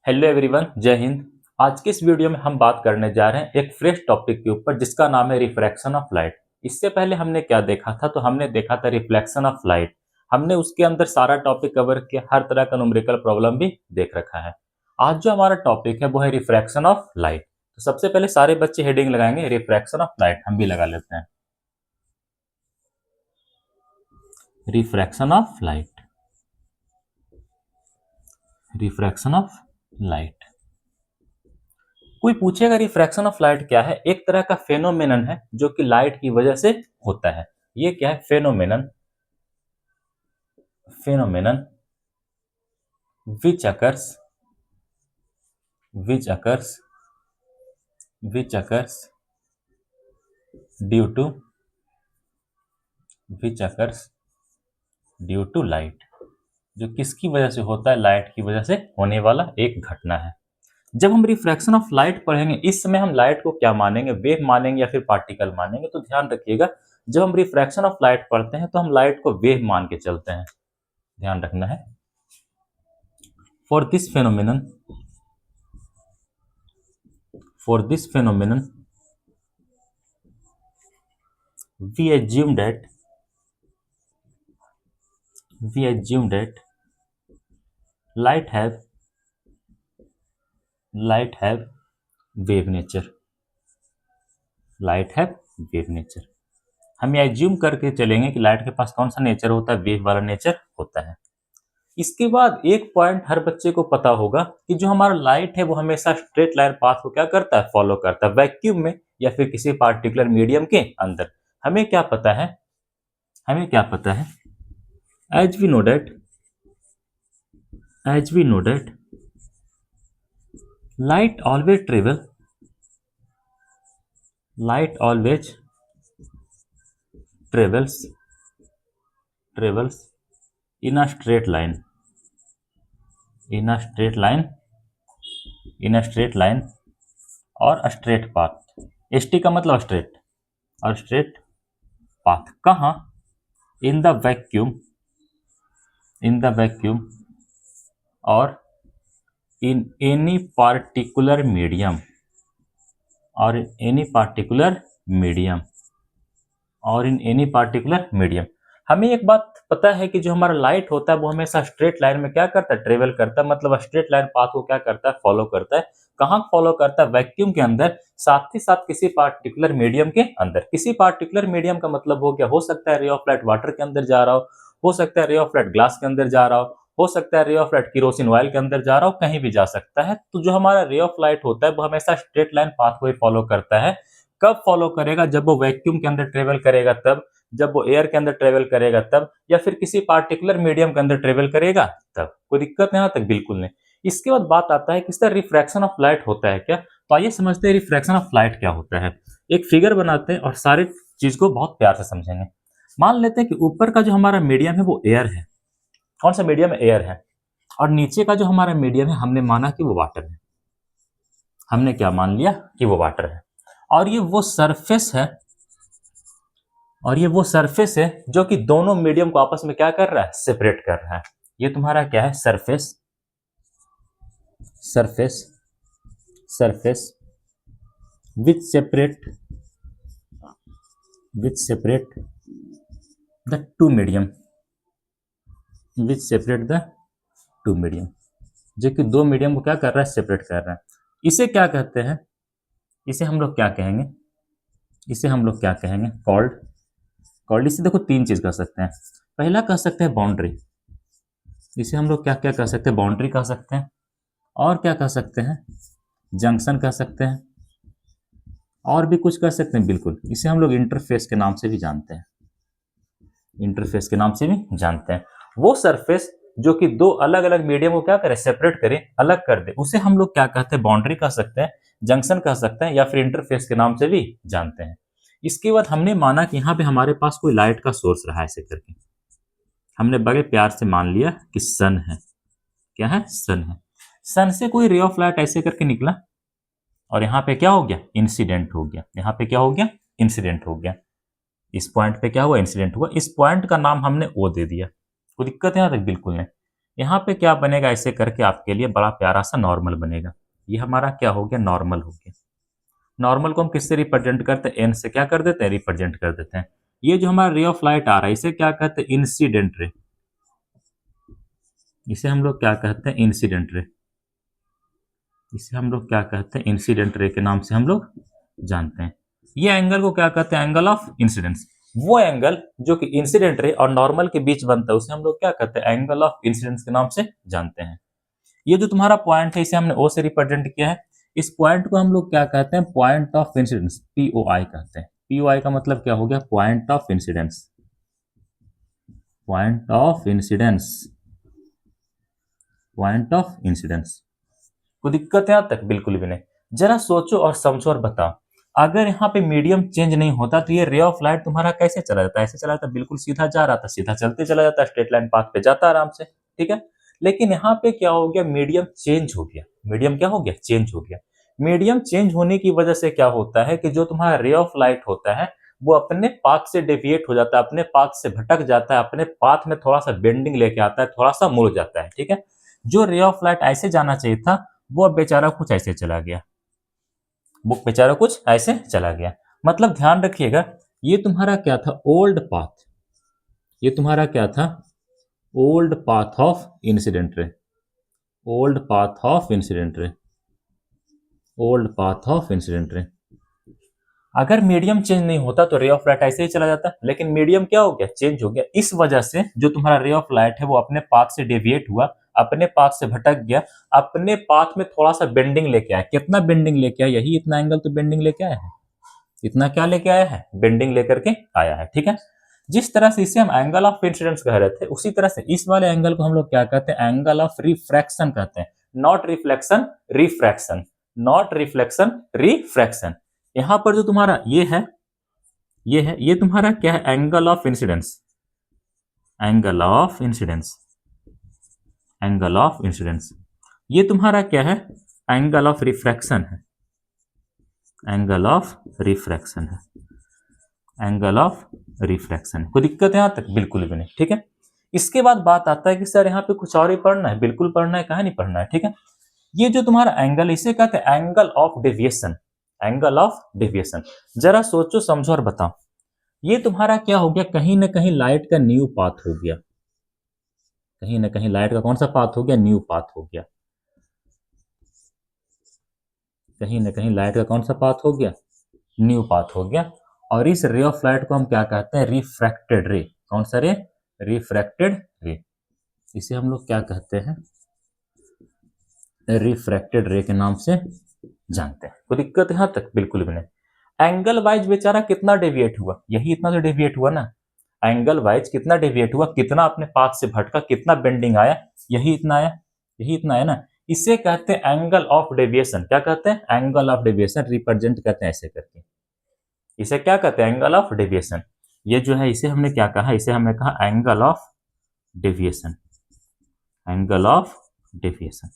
Hello everyone, जय हिंद। आज के इस वीडियो में हम बात करने जा रहे हैं एक फ्रेश टॉपिक के ऊपर जिसका नाम है रिफ्रैक्शन ऑफ लाइट। इससे पहले हमने क्या देखा था, तो हमने देखा था रिफ्लेक्शन ऑफ लाइट। हमने उसके अंदर सारा टॉपिक कवर किया, हर तरह का न्यूमेरिकल प्रॉब्लम भी देख रखा है। आज जो हमारा टॉपिक है वो है रिफ्रैक्शन ऑफ लाइट। तो सबसे पहले सारे बच्चे हेडिंग लगाएंगे रिफ्रैक्शन ऑफ लाइट, हम भी लगा लेते हैं refraction of light. Refraction of light. कोई पूछेगा रिफ्रैक्शन ऑफ लाइट क्या है? एक तरह का फेनोमेनन है जो कि लाइट की वजह से होता है। ये क्या है? Phenomenon. Phenomenon which occurs which occurs which occurs due to which occurs due to light. जो किसकी वजह से होता है? लाइट की वजह से होने वाला एक घटना है। जब हम रिफ्रैक्शन ऑफ लाइट पढ़ेंगे, इस समय हम लाइट को क्या मानेंगे? वेव मानेंगे या फिर पार्टिकल मानेंगे? तो ध्यान रखिएगा, जब हम रिफ्रैक्शन ऑफ लाइट पढ़ते हैं तो हम लाइट को वेव मान के चलते हैं। ध्यान रखना है। For this phenomenon we assume that light have wave nature। हम ये एज्यूम करके चलेंगे कि लाइट के पास कौन सा नेचर होता है? वेव वाला नेचर होता है। इसके बाद एक पॉइंट हर बच्चे को पता होगा कि जो हमारा लाइट है वो हमेशा स्ट्रेट लाइन पाथ को क्या करता है? फॉलो करता है, वैक्यूम में या फिर किसी पार्टिकुलर मीडियम के अंदर। हमें क्या पता है? As we know that light always travels in a straight line और स्ट्रेट पाथ। ST का मतलब स्ट्रेट, और स्ट्रेट पाथ कहाँ? इन द वैक्यूम और इन एनी पार्टिकुलर मीडियम। हमें एक बात पता है कि जो हमारा लाइट होता है वो हमेशा स्ट्रेट लाइन में क्या करता है? ट्रेवल करता है, मतलब स्ट्रेट लाइन पाथ को क्या करता है? फॉलो करता है। कहाँ फॉलो करता है? वैक्यूम के अंदर, साथ ही साथ किसी पार्टिकुलर मीडियम के अंदर। किसी पार्टिकुलर मीडियम का मतलब हो गया, हो सकता है रे ऑफ लाइट वाटर के अंदर जा रहा हो सकता है रे ऑफ लाइट ग्लास के अंदर जा रहा हो सकता है रे ऑफ लाइट केरोसिन ऑयल के अंदर जा रहा हो, कहीं भी जा सकता है। तो जो हमारा रे ऑफ लाइट होता है वो हमेशा स्ट्रेट लाइन पाथ को ही फॉलो करता है। कब फॉलो करेगा? जब वो वैक्यूम के अंदर ट्रेवल करेगा तब, जब वो एयर के अंदर ट्रेवल करेगा तब, या फिर किसी पार्टिकुलर मीडियम के अंदर ट्रेवल करेगा तब। कोई दिक्कत नहीं? यहाँ तक बिल्कुल नहीं। इसके बाद बात आता है कि इसका रिफ्रैक्शन ऑफ लाइट होता है क्या? तो आइए समझते हैं रिफ्रैक्शन ऑफ लाइट क्या होता है। एक फिगर बनाते हैं और सारे चीज को बहुत प्यार से समझेंगे। मान लेते हैं कि ऊपर का जो हमारा मीडियम है वो एयर है। कौन सा मीडियम? एयर है। और नीचे का जो हमारा मीडियम है हमने माना कि वो वाटर है। हमने क्या मान लिया? कि वो वाटर है। और ये वो सरफेस है जो कि दोनों मीडियम को आपस में क्या कर रहा है? सेपरेट कर रहा है। ये तुम्हारा क्या है? Surface which separate the two medium, जो कि दो मीडियम को क्या कर रहा है? सेपरेट कर रहा है। इसे क्या कहते हैं? इसे हम लोग क्या कहेंगे? कॉल्ड। इसे देखो तीन चीज कह सकते हैं। पहला कह सकते हैं बाउंड्री। इसे हम लोग क्या कह सकते हैं? बाउंड्री कह सकते हैं। और क्या कह सकते हैं? जंक्शन कह सकते हैं। और भी कुछ कह सकते हैं, बिल्कुल। इसे हम लोग इंटरफेस के नाम से भी जानते हैं। वो सरफेस जो कि दो अलग अलग मीडियम को क्या करे? सेपरेट करे, अलग कर दे, उसे हम लोग क्या कहते हैं? बाउंड्री कह सकते हैं, जंक्शन कह सकते हैं, या फिर इंटरफेस के नाम से भी जानते हैं। इसके बाद हमने माना कि यहाँ पे हमारे पास कोई लाइट का सोर्स रहा, ऐसे करके हमने बड़े प्यार से मान लिया कि सन है। क्या है? सन है। सन से कोई रे ऑफ लाइट ऐसे करके निकला और यहाँ पे क्या हो गया? इंसिडेंट हो गया। यहाँ पे क्या हो गया? इंसिडेंट हो गया। इस पॉइंट पे क्या हुआ? इंसिडेंट हुआ। इस पॉइंट का नाम हमने ओ दे दिया। कोई दिक्कत है यहाँ तक? बिल्कुल नहीं। यहाँ पे क्या बनेगा, ऐसे करके आपके लिए बड़ा प्यारा सा नॉर्मल बनेगा। ये हमारा क्या हो गया, नॉर्मल हो गया। नॉर्मल को हम किससे रिप्रेजेंट करते हैं, एन से क्या कर देते हैं, रिप्रेजेंट कर देते हैं। ये जो हमारा रे ऑफ लाइट आ रहा है इसे क्या कहते हैं, इंसिडेंट रे। इसे हम लोग क्या कहते हैं, इंसिडेंट रे। इसे हम लोग क्या कहते हैं, इंसिडेंट रे के नाम से हम लोग जानते हैं। ये एंगल को क्या कहते हैं, एंगल ऑफ इंसिडेंस। वो एंगल जो कि इंसिडेंट रे और नॉर्मल के बीच बनता है उसे हम लोग क्या कहते हैं, एंगल ऑफ इंसिडेंस के नाम से जानते हैं। ये जो तुम्हारा पॉइंट है इसे हमने ओ से रिप्रेजेंट किया है। इस पॉइंट को हम लोग क्या कहते हैं, पॉइंट ऑफ इंसिडेंस, पीओआई कहते हैं। पीओआई का मतलब क्या हो गया, point of incidence. Point of incidence, point of incidence. कोई दिक्कत है यहाँ तक, बिल्कुल भी नहीं। जरा सोचो और समझो और बताओ, अगर यहाँ पे मीडियम चेंज नहीं होता तो ये रे ऑफ लाइट तुम्हारा कैसे चला जाता, ऐसे चला जाता, बिल्कुल सीधा जा रहा था, सीधा चलते चला जाता, स्ट्रेट लाइन पाथ पे जाता आराम से, ठीक है। लेकिन यहाँ पे क्या हो गया, मीडियम चेंज हो गया। मीडियम क्या हो गया, चेंज हो गया। मीडियम चेंज होने की वजह से क्या होता है कि जो तुम्हारा रे ऑफ लाइट होता है वो अपने पाथ से डेविएट हो जाता है, अपने पाथ से भटक जाता है, अपने पाथ में थोड़ा सा बेंडिंग लेके आता है, थोड़ा सा मुड़ जाता है, ठीक है। जो रे ऑफ लाइट ऐसे जाना चाहिए था वो अब बेचारा कुछ ऐसे चला गया, वो बेचारा कुछ ऐसे चला गया। मतलब ध्यान रखिएगा, ये तुम्हारा क्या था, ओल्ड पाथ। ये तुम्हारा क्या था, ओल्ड पाथ ऑफ इंसिडेंट रे। ओल्ड पाथ ऑफ इंसिडेंट रे। ओल्ड पाथ ऑफ इंसिडेंट रे। अगर मीडियम चेंज नहीं होता तो रे ऑफ लाइट ऐसे ही चला जाता, लेकिन मीडियम क्या हो गया, चेंज हो गया। इस वजह से जो तुम्हारा रे ऑफ लाइट है वो अपने पाथ से डेविएट हुआ, अपने पाथ से भटक गया, अपने पाथ में थोड़ा सा बेंडिंग लेके आया। कितना बेंडिंग लेके आया, यही इतना एंगल तो बेंडिंग लेके आया है। इतना क्या लेके आया है, बेंडिंग लेकर के आया है, ठीक है। जिस तरह से इसे हम एंगल ऑफ इंसिडेंस कह रहे थे उसी तरह से इस वाले एंगल को हम लोग क्या कहते हैं, एंगल ऑफ रिफ्रैक्शन कहते हैं। Not reflection, refraction. Not reflection, refraction. यहां पर जो तुम्हारा ये है, ये तुम्हारा क्या है, angle of incidence. Angle of incidence, angle of incidence. ये तुम्हारा क्या है, एंगल ऑफ रिफ्रैक्शन है। एंगल ऑफ रिफ्रैक्शन है। Angle of refraction. कोई दिक्कत है यहां तक, बिल्कुल भी नहीं, ठीक है। इसके बाद बात आता है कि सर यहाँ पे कुछ और ही पढ़ना है, बिल्कुल पढ़ना है, कहा नहीं पढ़ना है, ठीक है। ये जो तुम्हारा एंगल, इसे कहते हैं angle of deviation. Angle of deviation. जरा सोचो समझो और बताओ, ये तुम्हारा क्या हो गया, कहीं ना कहीं लाइट का न्यू पाथ हो गया। कहीं ना कहीं लाइट का कौन सा पाथ हो गया, न्यू पाथ हो गया। कहीं ना कहीं लाइट का कौन सा पाथ हो गया, न्यू पाथ हो गया। और इस रे ऑफ लाइट को हम क्या कहते हैं, रिफ्रैक्टेड रे। कौन सा रे, रिफ्रैक्टेड रे। इसे हम लोग क्या कहते हैं, रिफ्रैक्टेड रे के नाम से जानते हैं। कोई दिक्कत यहां तक, बिल्कुल भी नहीं। एंगल वाइज बेचारा कितना डेविएट हुआ, यही इतना तो डेविएट हुआ ना। एंगल वाइज कितना डेविएट हुआ, कितना अपने पाथ से भटका, कितना बेंडिंग आया, यही इतना आया, यही इतना है ना। इसे कहते हैं एंगल ऑफ डेविएशन। क्या कहते हैं, एंगल ऑफ डेविएशन। रिप्रेजेंट करते हैं ऐसे करके। इसे क्या कहते हैं, एंगल ऑफ डेविएशन। ये जो है इसे हमने क्या कहा, इसे हमने कहा angle of deviation. Angle of deviation.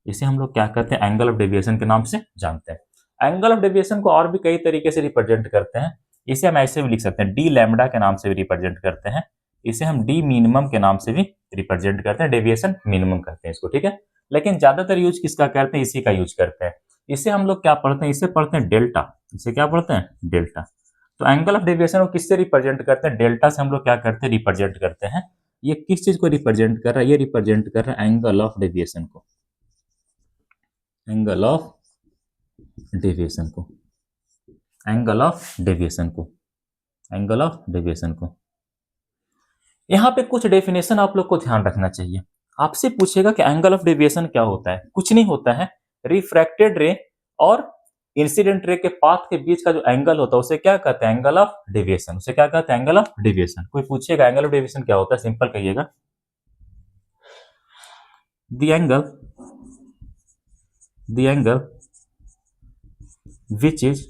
इसे हम लोग क्या कहते हैं, एंगल ऑफ डेविएशन के नाम से जानते हैं। एंगल ऑफ डेविएशन को और भी कई तरीके से रिप्रेजेंट करते हैं। इसे हम ऐसे भी लिख सकते हैं, डी लैम्बडा के नाम से भी रिप्रेजेंट करते हैं। इसे हम डी मिनिमम के नाम से भी रिप्रेजेंट करते हैं, डेविएशन मिनिमम कहते हैं इसको, ठीक है। लेकिन ज्यादातर यूज किसका करते हैं, इसी का यूज करते हैं। इसे हम लोग क्या पढ़ते हैं, इसे पढ़ते हैं डेल्टा। इसे क्या पढ़ते हैं, डेल्टा। तो एंगल ऑफ डेविएशन को किससे रिप्रेजेंट करते हैं, डेल्टा से हम लोग क्या करते हैं, रिप्रेजेंट करते हैं। ये किस चीज को रिप्रेजेंट कर रहा है, ये रिप्रेजेंट कर रहा है एंगल ऑफ डेविएशन को। एंगल ऑफ डेविएशन को, एंगल ऑफ डेविएशन को, एंगल ऑफ डेविएशन को। यहां पे कुछ डेफिनेशन आप लोग को ध्यान रखना चाहिए। आपसे पूछेगा कि एंगल ऑफ डेविएशन क्या होता है, कुछ नहीं होता है। रिफ्रैक्टेड रे और इंसिडेंट रे के पाथ के बीच का जो एंगल होता है उसे क्या कहते हैं, एंगल ऑफ डेविएशन। उसे क्या कहते हैं, एंगल ऑफ डेविएशन। कोई पूछेगा एंगल ऑफ डेविएशन क्या होता है, सिंपल कहिएगा, the angle, the angle which is,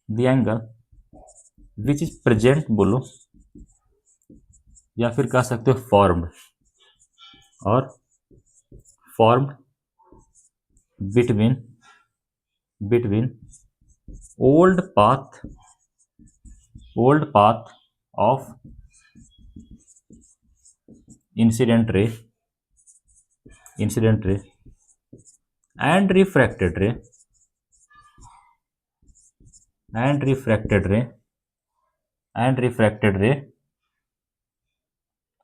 the angle which is present बोलो, या फिर कह सकते हो फॉर्म्ड, और formed between, between old path, old path of incident ray, incident ray and refracted ray and refracted ray and refracted ray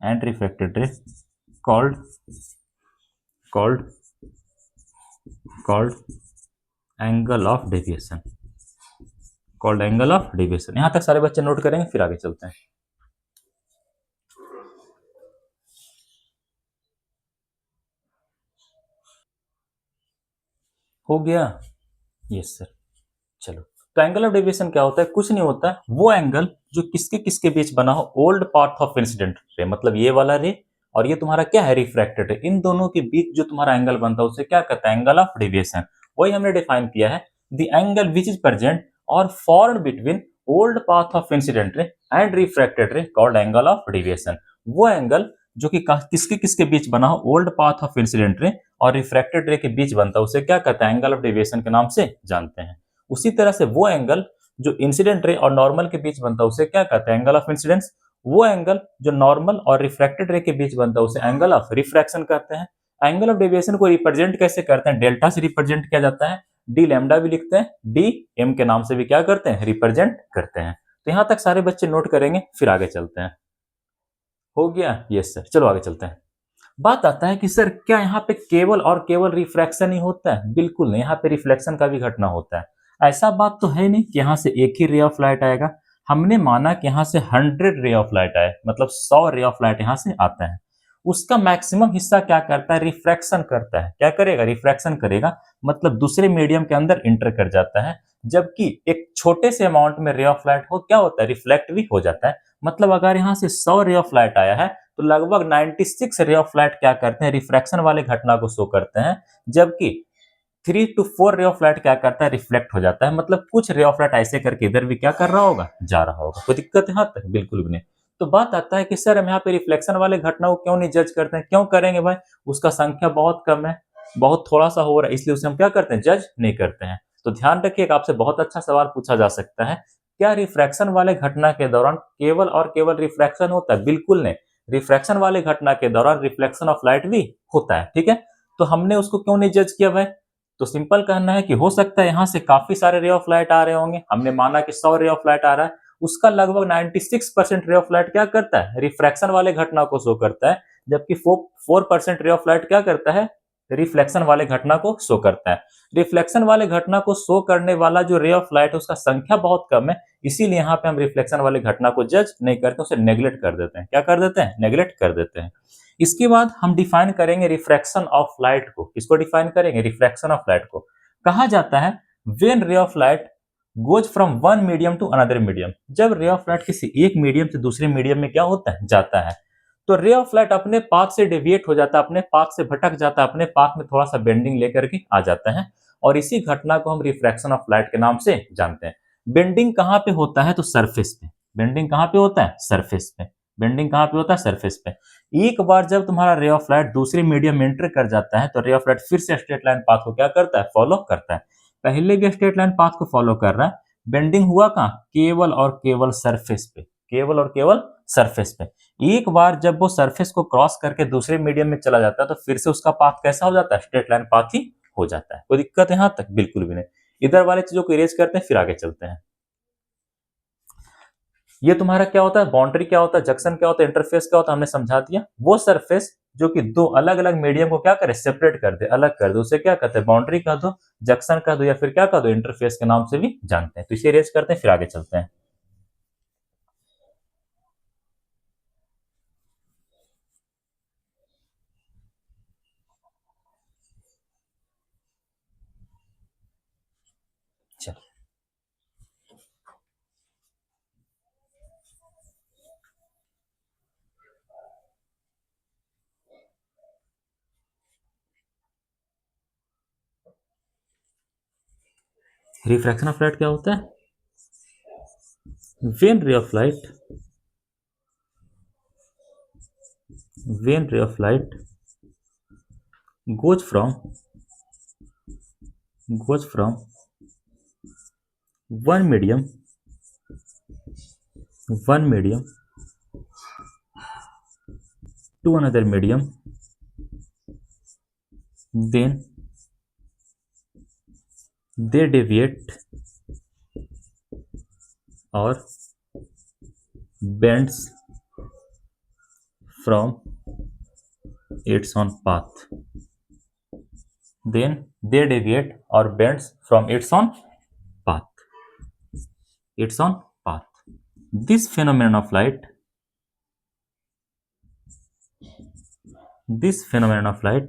and refracted ray called called called angle of deviation, called angle of deviation. यहां तक सारे बच्चे note करेंगे, फिर आगे चलते हैं। हो गया? Yes sir. चलो, तो एंगल ऑफ डेविएशन क्या होता है? कुछ नहीं होता है, वो एंगल जो किसके किसके बीच बना हो, ओल्ड पाथ ऑफ इंसिडेंट रे, मतलब ये वाला रे और ये तुम्हारा क्या है, रिफ्रैक्टेड रे, इन दोनों के बीच जो तुम्हारा एंगल बनता है उसे क्या कहता है, एंगल ऑफ डेविएशन। वही हमने डिफाइन किया है, the angle which is present और formed between old path of incident ray and refracted ray called angle of deviation. वो एंगल जो कि किसके किसके बीच बना हो, ओल्ड पाथ ऑफ इंसिडेंट रे और रिफ्रैक्टेड रे के बीच बनता है उसे क्या कहता है, एंगल ऑफ डेविएशन के नाम से जानते हैं। उसी तरह से वो एंगल जो इंसिडेंट रे और नॉर्मल के बीच बनता है उसे क्या कहते हैं, एंगल ऑफ इंसिडेंस। वो एंगल जो नॉर्मल और रिफ्रैक्टेड रे के बीच बनता है उसे एंगल ऑफ रिफ्रैक्शन कहते हैं। एंगल ऑफ डेविएशन को रिप्रेजेंट कैसे करते हैं, डेल्टा से रिप्रेजेंट किया जाता है, डी लैम्डा भी लिखते हैं, डी एम के नाम से भी क्या करते हैं, रिप्रेजेंट करते हैं। तो यहां तक सारे बच्चे नोट करेंगे, फिर आगे चलते हैं। हो गया? Yes sir. चलो आगे चलते हैं। बात आता है कि सर क्या यहाँ पे केवल और केवल रिफ्रैक्शन ही होता है? बिल्कुल नहीं, यहाँ पे रिफ्लेक्शन का भी घटना होता है। ऐसा बात तो है नहीं कि यहाँ से एक ही रे ऑफ लाइट आएगा। हमने माना कि यहाँ से 100 रे ऑफ लाइट आए, मतलब 100 रे ऑफ लाइट यहाँ से आता है। उसका मैक्सिमम हिस्सा क्या करता है, रिफ्रैक्शन करता है। क्या करेगा, रिफ्रैक्शन करेगा, मतलब दूसरे मीडियम के अंदर इंटर कर जाता है। जबकि एक छोटे से अमाउंट में रे ऑफ लाइट हो क्या होता है, रिफ्लेक्ट भी हो जाता है। मतलब अगर यहाँ से 100 रे ऑफ लाइट आया है तो लगभग 96 रे ऑफ लाइट क्या करते हैं, रिफ्रैक्शन वाले घटना को शो करते हैं। जबकि 3 to 4 रे ऑफ लाइट क्या करता है, रिफ्लेक्ट हो जाता है। मतलब कुछ रे ऑफ लाइट ऐसे करके इधर भी क्या कर रहा होगा, जा रहा होगा। कोई दिक्कत यहाँ तक? बिल्कुल भी नहीं। तो बात आता है कि सर हम यहाँ पे रिफ्लेक्शन वाले घटना को क्यों नहीं जज करते हैं? क्यों करेंगे भाई, उसका संख्या बहुत कम है, बहुत थोड़ा सा हो रहा है, इसलिए उसे हम क्या करते हैं, जज नहीं करते हैं। तो ध्यान रखिए, आपसे बहुत अच्छा सवाल पूछा जा सकता है, क्या रिफ्रैक्शन वाले घटना के दौरान केवल और केवल रिफ्रैक्शन होता है? बिल्कुल नहीं, रिफ्रैक्शन वाले घटना के दौरान रिफ्लेक्शन ऑफ लाइट भी होता है। ठीक है, तो हमने उसको क्यों नहीं जज किया भाई? तो सिंपल कहना है कि हो सकता है यहां से काफी सारे रे ऑफ लाइट आ रहे होंगे। हमने माना कि 100 रे ऑफ लाइट आ रहा है, उसका लगभग 96% रे ऑफ लाइट क्या करता है, रिफ्रैक्शन वाले घटना को शो करता है। जबकि 4% रे ऑफ लाइट क्या करता है, रिफ्लेक्शन वाले घटना को शो करता है। रिफ्लेक्शन वाले घटना को शो करने वाला जो रे ऑफ लाइट है उसका संख्या बहुत कम है, इसीलिए यहाँ पे हम रिफ्लेक्शन वाले घटना को जज नहीं करते, उसे नेग्लेक्ट कर देते हैं। क्या कर देते हैं, नेग्लेक्ट कर देते हैं। इसके बाद हम डिफाइन करेंगे रिफ्रैक्शन ऑफ लाइट को। किसको डिफाइन करेंगे, रिफ्रैक्शन ऑफ लाइट को। कहा जाता है when ray of light goes from one medium to another medium, जब रे ऑफ लाइट किसी एक मीडियम से दूसरे मीडियम में क्या होता है, जाता है, तो रे ऑफ लाइट अपने पाथ से डेविएट हो जाता है, अपने पाथ से भटक जाता है, अपने पाथ में थोड़ा सा बेंडिंग लेकर के आ जाता है, और इसी घटना को हम रिफ्रैक्शन ऑफ लाइट के नाम से जानते हैं। बेंडिंग कहां पे होता है, तो सरफेस पे। बेंडिंग कहां पे होता है, सरफेस पे। बेंडिंग कहां पे होता है, सरफेस पे। एक बार जब तुम्हारा रे ऑफ लाइट दूसरे मीडियम में एंटर कर जाता है तो रे ऑफ लाइट फिर से स्ट्रेट लाइन पाथ को क्या करता है, फॉलो करता है। पहले भी स्ट्रेट लाइन पाथ को फॉलो कर रहा है, बेंडिंग हुआ कहां, केवल और केवल सरफेस पे, केवल और केवल सरफेस पे। एक बार जब वो सरफेस को क्रॉस करके दूसरे मीडियम में चला जाता है तो फिर से उसका पाथ कैसा हो जाता है, स्ट्रेट लाइन पाथ ही हो जाता है। कोई दिक्कत है यहां तक? बिल्कुल भी नहीं। इधर वाले चीजों को इरेज करते हैं, फिर आगे चलते हैं। ये तुम्हारा क्या होता है, बाउंड्री क्या होता है, जंक्शन क्या होता है, इंटरफेस क्या होता है, हमने समझा दिया। वो सरफेस जो कि दो अलग अलग मीडियम को क्या करे, सेपरेट कर दे, अलग कर दे, उसे क्या कहते हैं, बाउंड्री कह दो, जंक्शन कह दो, या फिर क्या कह दो, इंटरफेस के नाम से भी जानते हैं। तो इसे इरेज करते हैं, फिर आगे चलते हैं। चलो, रिफ्रैक्शन ऑफ लाइट क्या होता है, वेन रे ऑफ लाइट, वेन रे of light goes from goes from one medium one medium to another medium, then they deviate or bends from its own path. Then they deviate or bends from its own path. Its own path. This phenomenon of light, this phenomenon of light,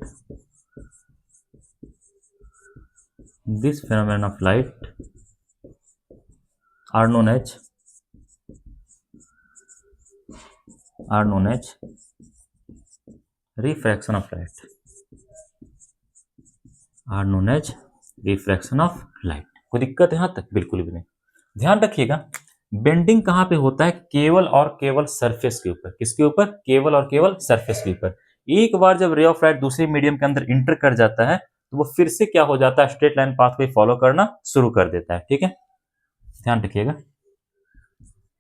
this phenomenon of light are known as refraction of light. Are known as refraction of light. कोई दिक्कत है यहां तक? बिल्कुल भी नहीं। ध्यान रखिएगा, बेंडिंग कहां पे होता है? केवल और केवल सरफेस के ऊपर। किसके ऊपर? केवल और केवल सरफेस के ऊपर। एक बार जब रे ऑफ लाइट दूसरे मीडियम के अंदर इंटर कर जाता है तो वो फिर से क्या हो जाता है? स्ट्रेट लाइन पाथ को फॉलो करना शुरू कर देता है। ठीक है, ध्यान रखिएगा।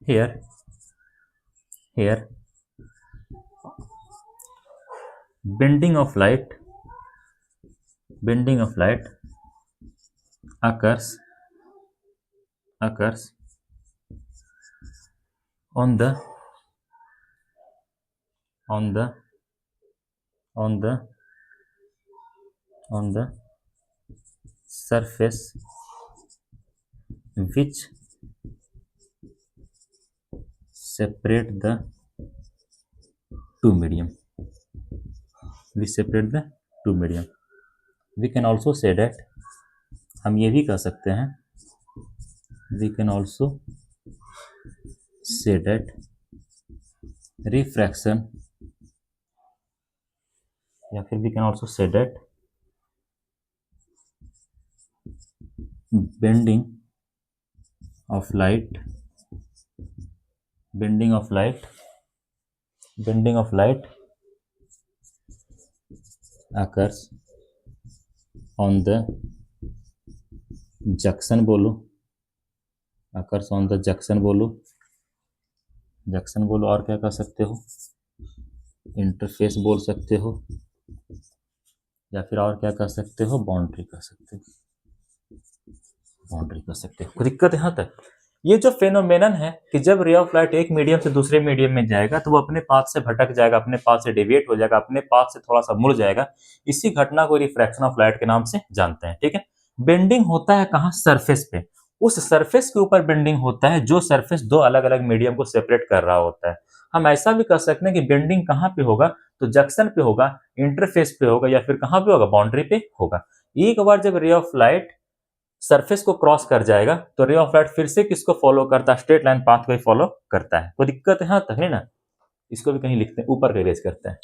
Here bending of light occurs on the surface which separate the two medium. We can also say that, हम ये भी कह सकते हैं, we can also say that refraction, या फिर we can also say that bending of light occurs on the junction बोलो, occurs on the junction बोलो, और क्या कह सकते हो? इंटरफेस बोल सकते हो, या फिर और क्या कह सकते हो? बाउंड्री कह सकते हो। कोई दिक्कत यहां तक? ये जो फेनोमेनन है कि जब रे ऑफ लाइट एक मीडियम से दूसरे मीडियम में जाएगा तो वो अपने पाथ से भटक जाएगा, अपने पाथ से डेविएट हो जाएगा, अपने पाथ से थोड़ा सा मुड़ जाएगा। इसी घटना को रिफ्रैक्शन ऑफ लाइट के नाम से जानते हैं। ठीक है, बेंडिंग होता है कहां? सरफेस पे। उस सरफेस के ऊपर बेंडिंग होता है जो सरफेस दो अलग अलग मीडियम को सेपरेट कर रहा होता है। हम ऐसा भी कह सकते हैं कि बेंडिंग कहां पे होगा? तो जंक्शन पे होगा, इंटरफेस पे होगा, या फिर कहां पे होगा? बाउंड्री पे होगा। एक बार जब रे ऑफ लाइट सरफेस को क्रॉस कर जाएगा तो रे ऑफ लाइट फिर से किसको फॉलो करता है? स्ट्रेट लाइन पाथ को ही फॉलो करता है। कोई दिक्कत है यहां तक? है ना? इसको भी कहीं लिखते हैं, ऊपर का इरेज करते हैं।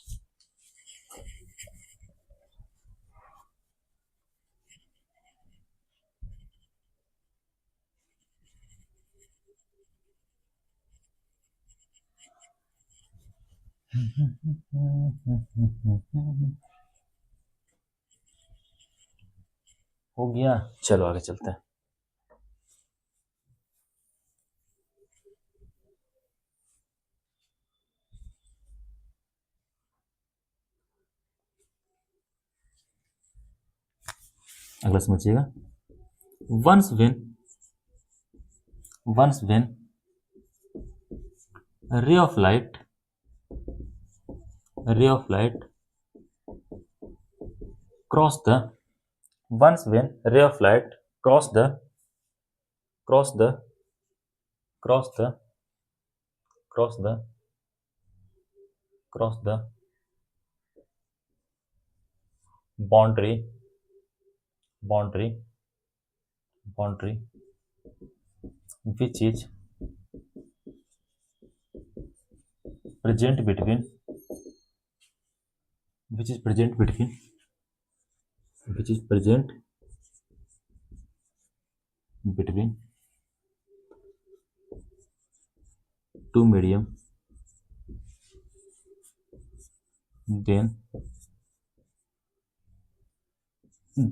हो गया, चलो आगे चलते हैं। अगला समझिएगा। once when ray of light cross the once when ray of light cross the boundary which is present between two medium,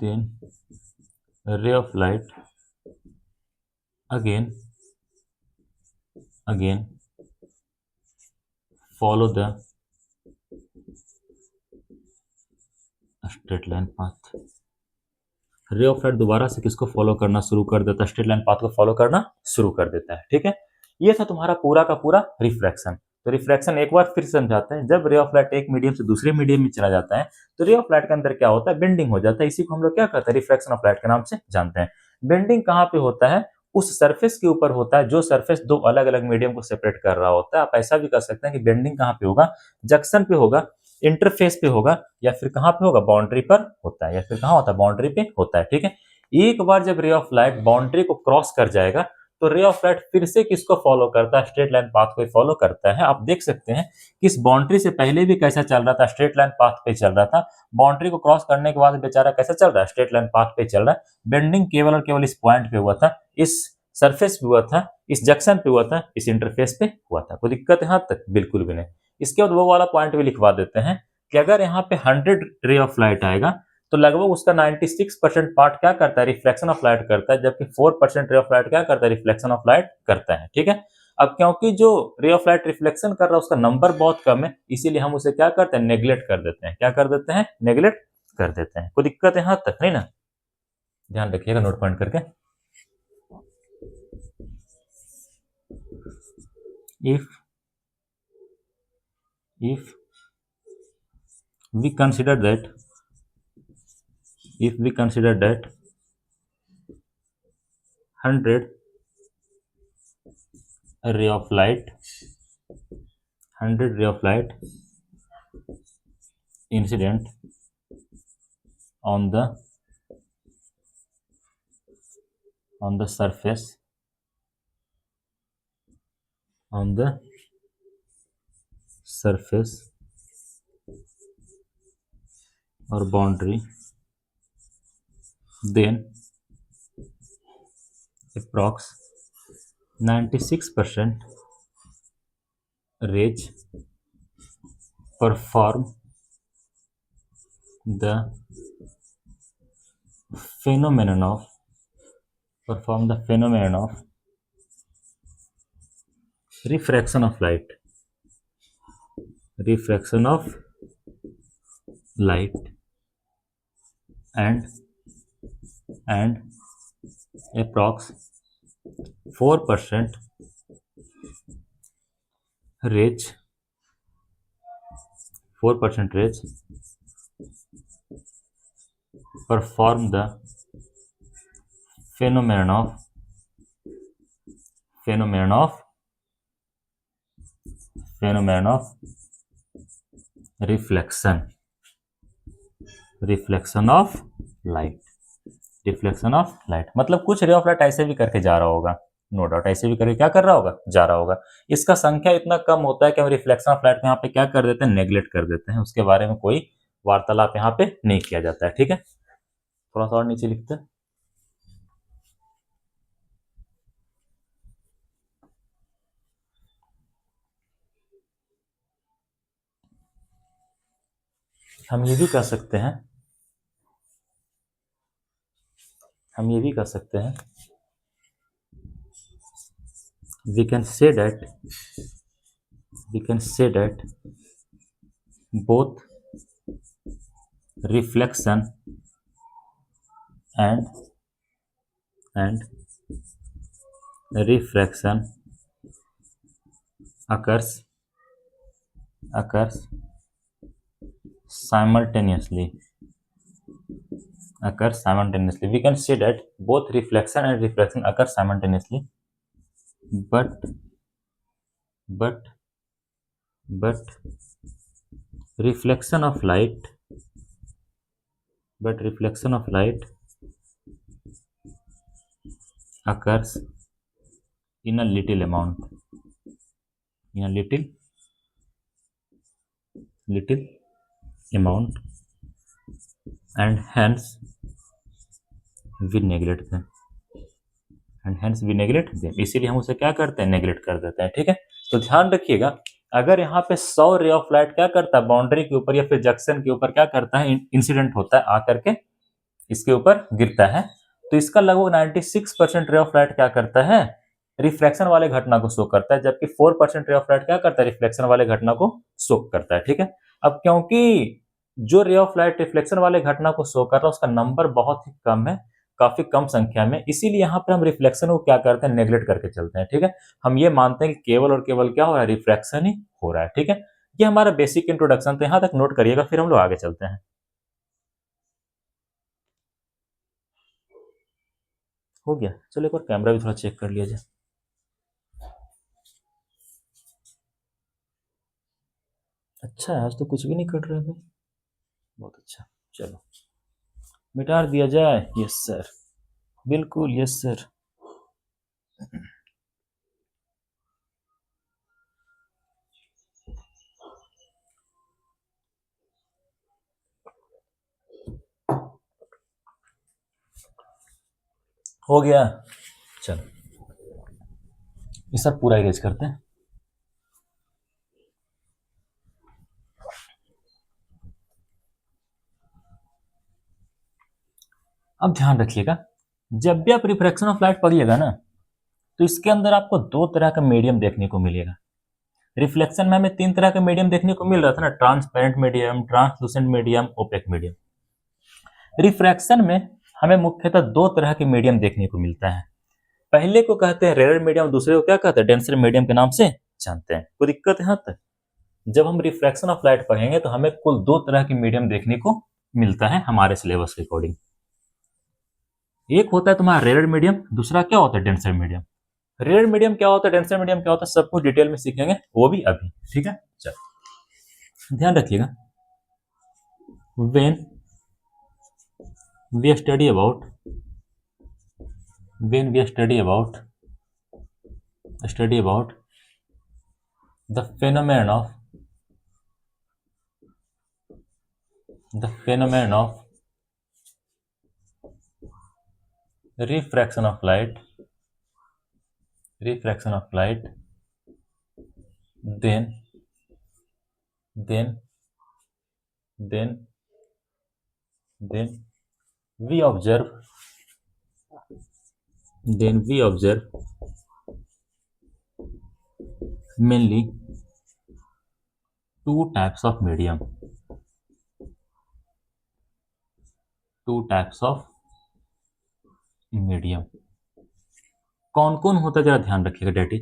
then ray of light again follow the straight line path, रे of light दोबारा से किसको follow करना शुरू कर देता है, straight line path को फॉलो करना शुरू कर देता है। ठीक है, ये था तुम्हारा पूरा का पूरा रिफ्रैक्शन। तो रिफ्रैक्शन एक बार फिर समझाते हैं, जब रे ऑफ लाइट एक मीडियम से दूसरे मीडियम में चला जाता है तो रे ऑफ लाइट के अंदर क्या होता है, बेंडिंग हो जाता है। इसी को हम लोग क्या कहते हैं, रिफ्रैक्शन ऑफ लाइट के नाम से जानते हैं। बेंडिंग कहाँ पे होता है, उस सरफेस के ऊपर होता है जो सरफेस दो अलग अलग मीडियम को सेपरेट कर रहा होता है। आप ऐसा भी कर सकते हैं कि बेंडिंग कहाँ पे होगा, जंक्शन पे होगा, इंटरफेस पे होगा, या फिर कहाँ पे होगा, बाउंड्री पर होता है, या फिर कहाँ होता है, बाउंड्री पे होता है। ठीक है, एक बार जब रे ऑफ लाइट बाउंड्री को क्रॉस कर जाएगा तो रे ऑफ लाइट फिर से किसको फॉलो करता है, स्ट्रेट लाइन पाथ को फॉलो करता है। आप देख सकते हैं कि इस बाउंड्री से पहले भी कैसा चल रहा था, स्ट्रेट लाइन पाथ पे चल रहा था। बाउंड्री को क्रॉस करने के बाद बेचारा कैसा चल रहा है, स्ट्रेट लाइन पाथ पे चल रहा है। बेंडिंग केवल और केवल इस पॉइंट पे हुआ था, इस सरफेस पे हुआ था, इस जंक्शन पे हुआ था, इस इंटरफेस पे हुआ था। कोई दिक्कत यहां तक? बिल्कुल भी नहीं। इसके बाद वो वाला पॉइंट भी लिखवा देते हैं कि अगर यहाँ पे 100 रे ऑफ लाइट आएगा तो लगभग उसका 96% पार्ट क्या करता है, रिफ्लेक्शन ऑफ लाइट करता है, जबकि 4% रे ऑफ लाइट क्या करता है, रिफ्लेक्शन ऑफ लाइट करता है। ठीक है, अब क्योंकि जो रे ऑफ लाइट रिफ्लेक्शन कर रहा है उसका नंबर बहुत कम है, इसीलिए हम उसे क्या करते हैं, नेग्लेक्ट कर देते हैं। क्या कर देते हैं, नेग्लेक्ट कर देते हैं। कोई दिक्कत यहां तक नहीं ना? ध्यान रखिएगा नोट पॉइंट करके। if we consider that if we consider that 100 ray of light 100 ray of light incident on the surface or boundary, then approx 96% rays perform the phenomenon of refraction of light and approx 4% rays perform the phenomenon of reflection of light. मतलब कुछ रे of light ऐसे भी करके जा रहा होगा, no doubt ऐसे भी करके क्या कर रहा होगा, जा रहा होगा। इसका संख्या इतना कम होता है कि हम रिफ्लेक्शन ऑफ लाइट को यहाँ पे क्या कर देते हैं, नेग्लेक्ट कर देते हैं। उसके बारे में कोई वार्तालाप यहाँ पे नहीं किया जाता है। ठीक है, थोड़ा सा और नीचे लिखते हैं। हम ये भी कह सकते हैं, we can say that both reflection and refraction occurs simultaneously. We can say that both reflection and refraction occur simultaneously, but reflection of light occurs in a little amount, and hence we neglect them. इसीलिए हम उसे क्या करते हैं, neglect कर देते हैं। ठीक है, तो ध्यान रखिएगा, अगर यहाँ पे 100 रे ऑफ लाइट क्या करता है, बाउंड्री के ऊपर या फिर जंक्शन के ऊपर क्या करता है, इंसिडेंट होता है, आकर के इसके ऊपर गिरता है, तो इसका लगभग 96% रे ऑफ लाइट क्या करता है, रिफ्लेक्शन वाले घटना को शो करता है, जबकि 4% रे ऑफ लाइट क्या करता है, रिफ्लेक्शन वाले घटना को शो करता है। ठीक है, अब क्योंकि जो रे ऑफ लाइट रिफ्लेक्शन वाले घटना को शो कर रहा है उसका नंबर बहुत ही कम है, काफी कम संख्या में, इसीलिए यहाँ पर हम रिफ्लेक्शन को क्या करते हैं, नेग्लेक्ट करके चलते हैं। ठीक है, हम ये मानते हैं कि केवल और केवल क्या हो रहा है, रिफ्रैक्शन ही हो रहा है। ठीक है, ये हमारा बेसिक इंट्रोडक्शन, तो यहाँ तक नोट करिएगा, फिर हम लोग आगे चलते हैं। हो गया, चलो एक बार कैमरा भी थोड़ा चेक कर लिया जाए। अच्छा, आज तो कुछ भी नहीं कट रहा है भाई, बहुत अच्छा। चलो मिटा दिया जाए। यस सर, बिल्कुल यस सर। हो गया, चलो ये सब पूरा इरेज करते हैं। अब ध्यान रखिएगा, जब भी आप रिफ्रैक्शन ऑफ लाइट पढ़िएगा ना, तो इसके अंदर आपको दो तरह का मीडियम देखने को मिलेगा। रिफ्लेक्शन में हमें तीन तरह का मीडियम देखने को मिल रहा था ना, transparent medium, translucent medium, opaque medium. Refraction में हमें मुख्यतः दो तरह के मीडियम देखने को मिलता है। पहले को कहते हैं रेयर मीडियम, दूसरे को क्या कहते हैं, डेंसर मीडियम के नाम से जानते हैं। कोई दिक्कत है यहाँ तक? जब हम रिफ्रैक्शन ऑफ लाइट पढ़ेंगे तो हमें कुल दो तरह के मीडियम देखने को मिलता है हमारे सिलेबस के अकॉर्डिंग। एक होता है तुम्हारा रेयर मीडियम, दूसरा क्या होता है, डेंसर मीडियम। रेयर मीडियम क्या होता है, डेंसर मीडियम क्या होता है, सब कुछ डिटेल में सीखेंगे, वो भी अभी। ठीक है, चलो ध्यान रखिएगा। When we study about when we study about the phenomenon of refraction of light, then then then then we observe mainly two types of medium, कौन कौन होता है जरा ध्यान रखिएगा। डेट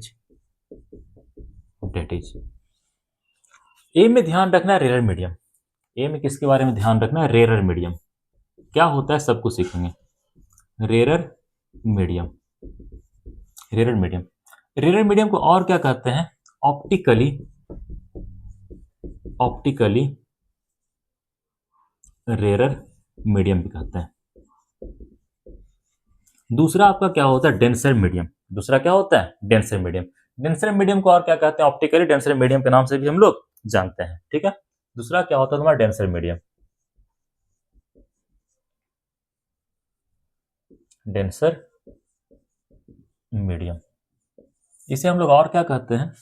इज ए में ध्यान रखना है रेयर मीडियम। ए में किसके बारे में ध्यान रखना है, रेयर मीडियम। क्या होता है सब कुछ सीखेंगे। रेयर मीडियम, रेयर मीडियम को और क्या कहते हैं, ऑप्टिकली रेयर मीडियम भी कहते हैं। दूसरा आपका क्या होता है, डेंसर मीडियम। दूसरा क्या होता है, डेंसर मीडियम। डेंसर मीडियम को और क्या कहते हैं, ऑप्टिकली डेंसर मीडियम के नाम से भी हम लोग जानते हैं। ठीक है, दूसरा क्या होता है तुम्हारा, डेंसर मीडियम। इसे हम लोग और क्या कहते हैं,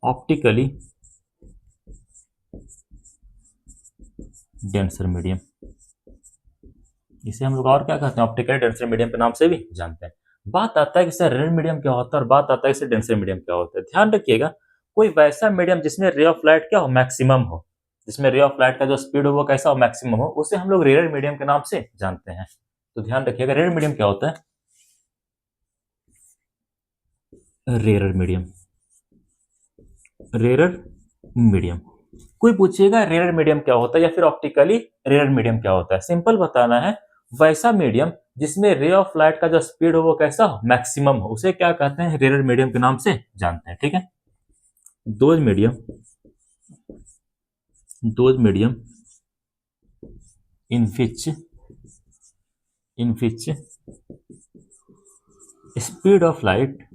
ऑप्टिकली डेंसर मीडियम। इसे हम लोग और क्या कहते हैं, ऑप्टिकली डेंसर मीडियम के नाम से भी जानते हैं। बात आता है कि सर रेयर मीडियम क्या होता है और बात आता है कि डेंसर मीडियम क्या होता है। ध्यान रखिएगा, कोई वैसा मीडियम जिसमें रे ऑफ लाइट क्या हो, मैक्सिमम हो, जिसमें रे ऑफ लाइट का जो स्पीड हो वो कैसा हो, मैक्सिमम हो, उसे हम लोग रेयर मीडियम के नाम से जानते हैं। तो ध्यान रखिएगा, रेयर मीडियम क्या होता है, रेयर मीडियम। कोई पूछेगा रेयर मीडियम क्या होता है या फिर ऑप्टिकली रेयर मीडियम क्या होता है, सिंपल बताना है, वैसा मीडियम जिसमें रे ऑफ लाइट का जो स्पीड हो वो कैसा हो, मैक्सिमम हो, उसे क्या कहते हैं, रेयर मीडियम के नाम से जानते हैं। ठीक है, those medium in which speed of light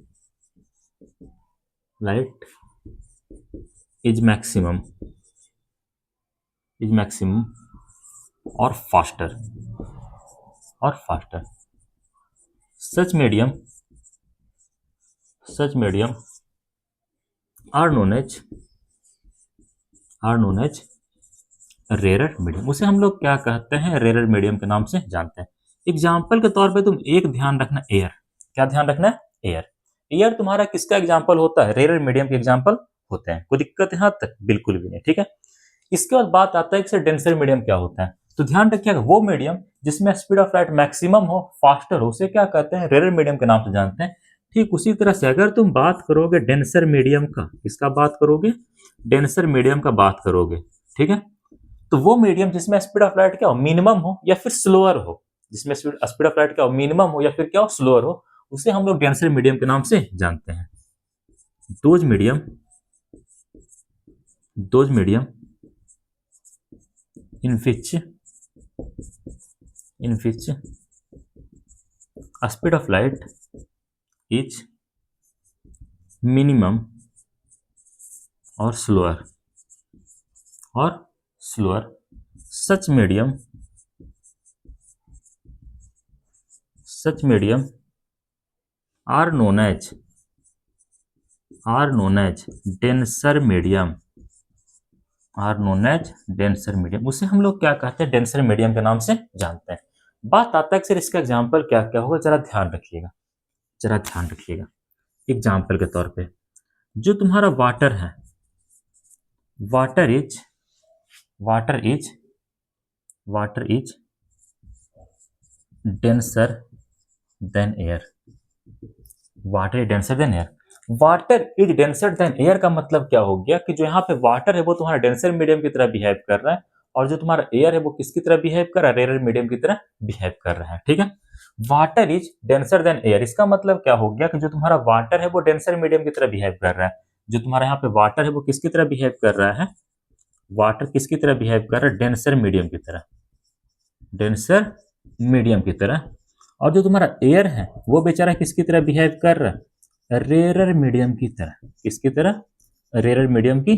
is maximum और faster such medium are known as rare medium. उसे हम लोग क्या कहते हैं, रेयर मीडियम के नाम से जानते हैं। एग्जाम्पल के तौर पे तुम एक ध्यान रखना, एयर। क्या ध्यान रखना है, एयर तुम्हारा किसका एग्जाम्पल होता है, रेयर मीडियम के एग्जाम्पल होते हैं। कोई दिक्कत यहाँ तक, बिल्कुल भी नहीं। ठीक है, इसके बाद बात आता है कि डेंसर मीडियम क्या होता है। तो ध्यान रखिएगा, वो मीडियम जिसमें स्पीड ऑफ लाइट मैक्सिमम हो, फास्टर हो, उसे क्या कहते हैं, रेयर मीडियम के नाम से जानते हैं। ठीक उसी तरह से अगर तुम बात करोगे डेंसर मीडियम का, किसका बात करोगे, डेंसर मीडियम का बात करोगे, ठीक है, तो वो मीडियम जिसमें स्पीड ऑफ लाइट क्या हो, मिनिमम हो या फिर स्लोअर हो, जिसमें स्पीड ऑफ लाइट क्या हो, मिनिमम हो या फिर क्या हो, स्लोअर हो, उसे हम लोग डेंसर मीडियम के नाम से जानते हैं। Those medium those medium in which speed of light is minimum or slower such medium are known as denser medium उसे हम लोग क्या कहते हैं, डेंसर मीडियम के नाम से जानते हैं। बात आता है कि सर इसका एग्जाम्पल क्या क्या होगा, जरा ध्यान रखिएगा। एग्जाम्पल के तौर पे जो तुम्हारा वाटर है, water is denser then air. Water is denser then air का मतलब क्या हो गया कि जो यहाँ पे वाटर है वो तुम्हारा डेंसर मीडियम की तरह बिहेव कर रहा है, और जो तुम्हारा एयर है वो किसकी तरह बिहेव कर रहा है, रेयर मीडियम की तरह बिहेव कर रहा है। ठीक है, water is denser then air, इसका मतलब क्या हो गया कि जो तुम्हारा वाटर है वो डेंसर मीडियम की तरह बिहेव कर रहा है। जो तुम्हारा यहाँ पे वाटर है वो किसकी तरह बिहेव कर रहा है, वाटर किसकी तरह बिहेव कर रहा है, डेंसर मीडियम की तरह। और जो तुम्हारा एयर है वो बेचारा किसकी तरह बिहेव कर रहा है, रेयर मीडियम की तरह। किसकी तरह, रेयर मीडियम की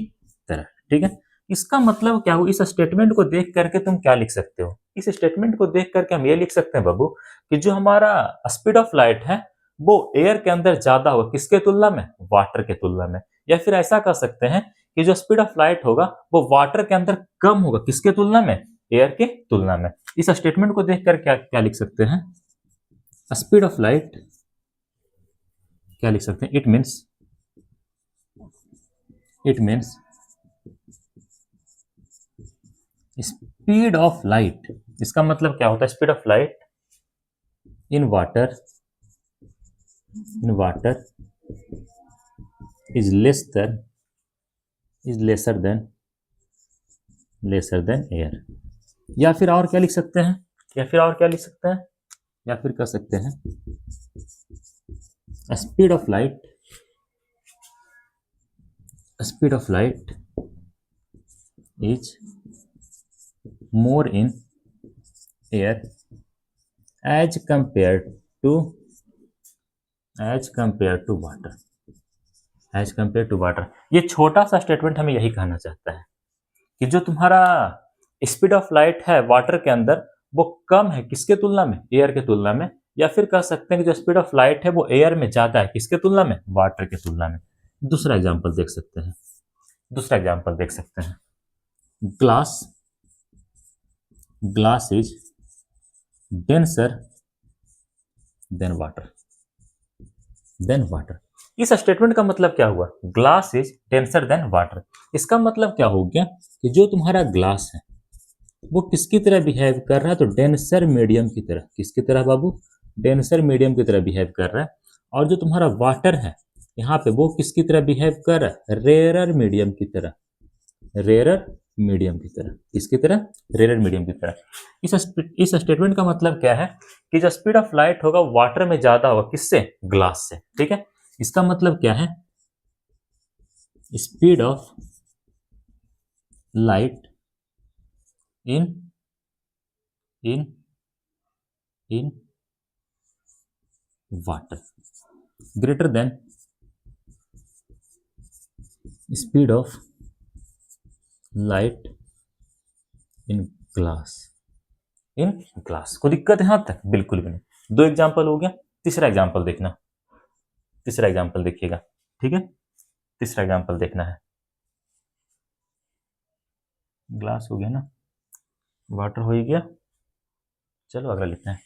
तरह। ठीक है, इसका मतलब क्या हो, इस स्टेटमेंट को देख करके तुम क्या लिख सकते हो, इस स्टेटमेंट को देख करके हम ये लिख सकते हैं बाबू कि जो हमारा स्पीड ऑफ लाइट है वो एयर के अंदर ज्यादा होगा, किसके तुलना में, वाटर के तुलना में। या फिर ऐसा कह सकते हैं कि जो स्पीड ऑफ लाइट होगा वो वाटर के अंदर कम होगा, किसके तुलना में, एयर के तुलना में। इस स्टेटमेंट को देखकर क्या क्या लिख सकते हैं, स्पीड ऑफ लाइट क्या लिख सकते हैं, it means speed of light. इसका मतलब क्या होता है, speed of light in water is lesser than air. या फिर और क्या लिख सकते हैं, या फिर कह सकते हैं speed of light is more in air as compare to water. ये छोटा सा स्टेटमेंट हमें यही कहना चाहता है कि जो तुम्हारा स्पीड ऑफ लाइट है वाटर के अंदर वो कम है, किसके तुलना में, एयर के तुलना में। या फिर कह सकते हैं कि जो स्पीड ऑफ लाइट है वो एयर में ज्यादा है, किसके तुलना में, वाटर के तुलना में। दूसरा एग्जांपल देख सकते हैं, glass is denser than water. इस स्टेटमेंट का मतलब क्या हुआ, glass is denser than water. इसका मतलब क्या हो गया कि जो तुम्हारा ग्लास है वो किसकी तरह बिहेव कर रहा है, तो डेंसर मीडियम की तरह। किसकी तरह बाबू, डेंसर मीडियम की तरह बिहेव कर रहा है। और जो तुम्हारा वाटर है यहाँ पे वो किसकी तरह बिहेव कर रहा है, रेयर मीडियम की तरह। किसकी तरह, रेयर मीडियम की तरह। इस स्टेटमेंट का मतलब क्या है कि जो स्पीड ऑफ लाइट होगा वाटर में ज्यादा होगा, किससे, ग्लास से। ठीक है, इसका मतलब क्या है, speed of light in water greater than speed of light in glass. कोई दिक्कत है यहां तक, बिल्कुल भी नहीं। 2 एग्जाम्पल हो गया, तीसरा एग्जाम्पल देखिएगा। ठीक है, तीसरा एग्जाम्पल देखना है। ग्लास हो गया ना, वाटर हो ही गया, चलो अगला लिखते हैं।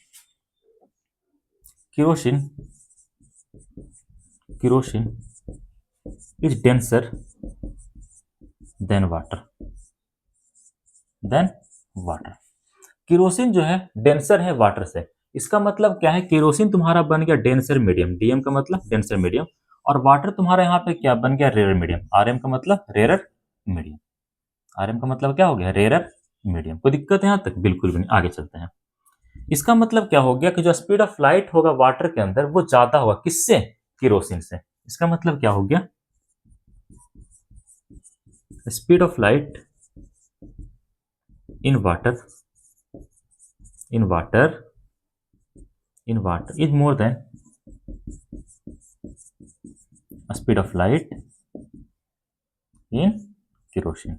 Kerosene is denser than water. Then water. Kerosene जो है डेंसर है वाटर से। इसका मतलब क्या है, केरोसिन तुम्हारा बन गया डेंसर मीडियम, डीएम का मतलब डेंसर मीडियम, और वाटर तुम्हारा यहाँ पे क्या बन गया, रेयर मीडियम, आरएम का मतलब रेयर मीडियम। आरएम का मतलब क्या हो गया, रेयर मीडियम। कोई दिक्कत है यहाँ तक? बिल्कुल भी नहीं। आगे चलते हैं। इसका मतलब क्या हो गया कि जो स्पीड ऑफ लाइट होगा वाटर के अंदर वो ज्यादा होगा, किससे, केरोसिन से। इसका मतलब क्या हो गया, speed of light in water, in water, in water is more than speed of light in kerosene,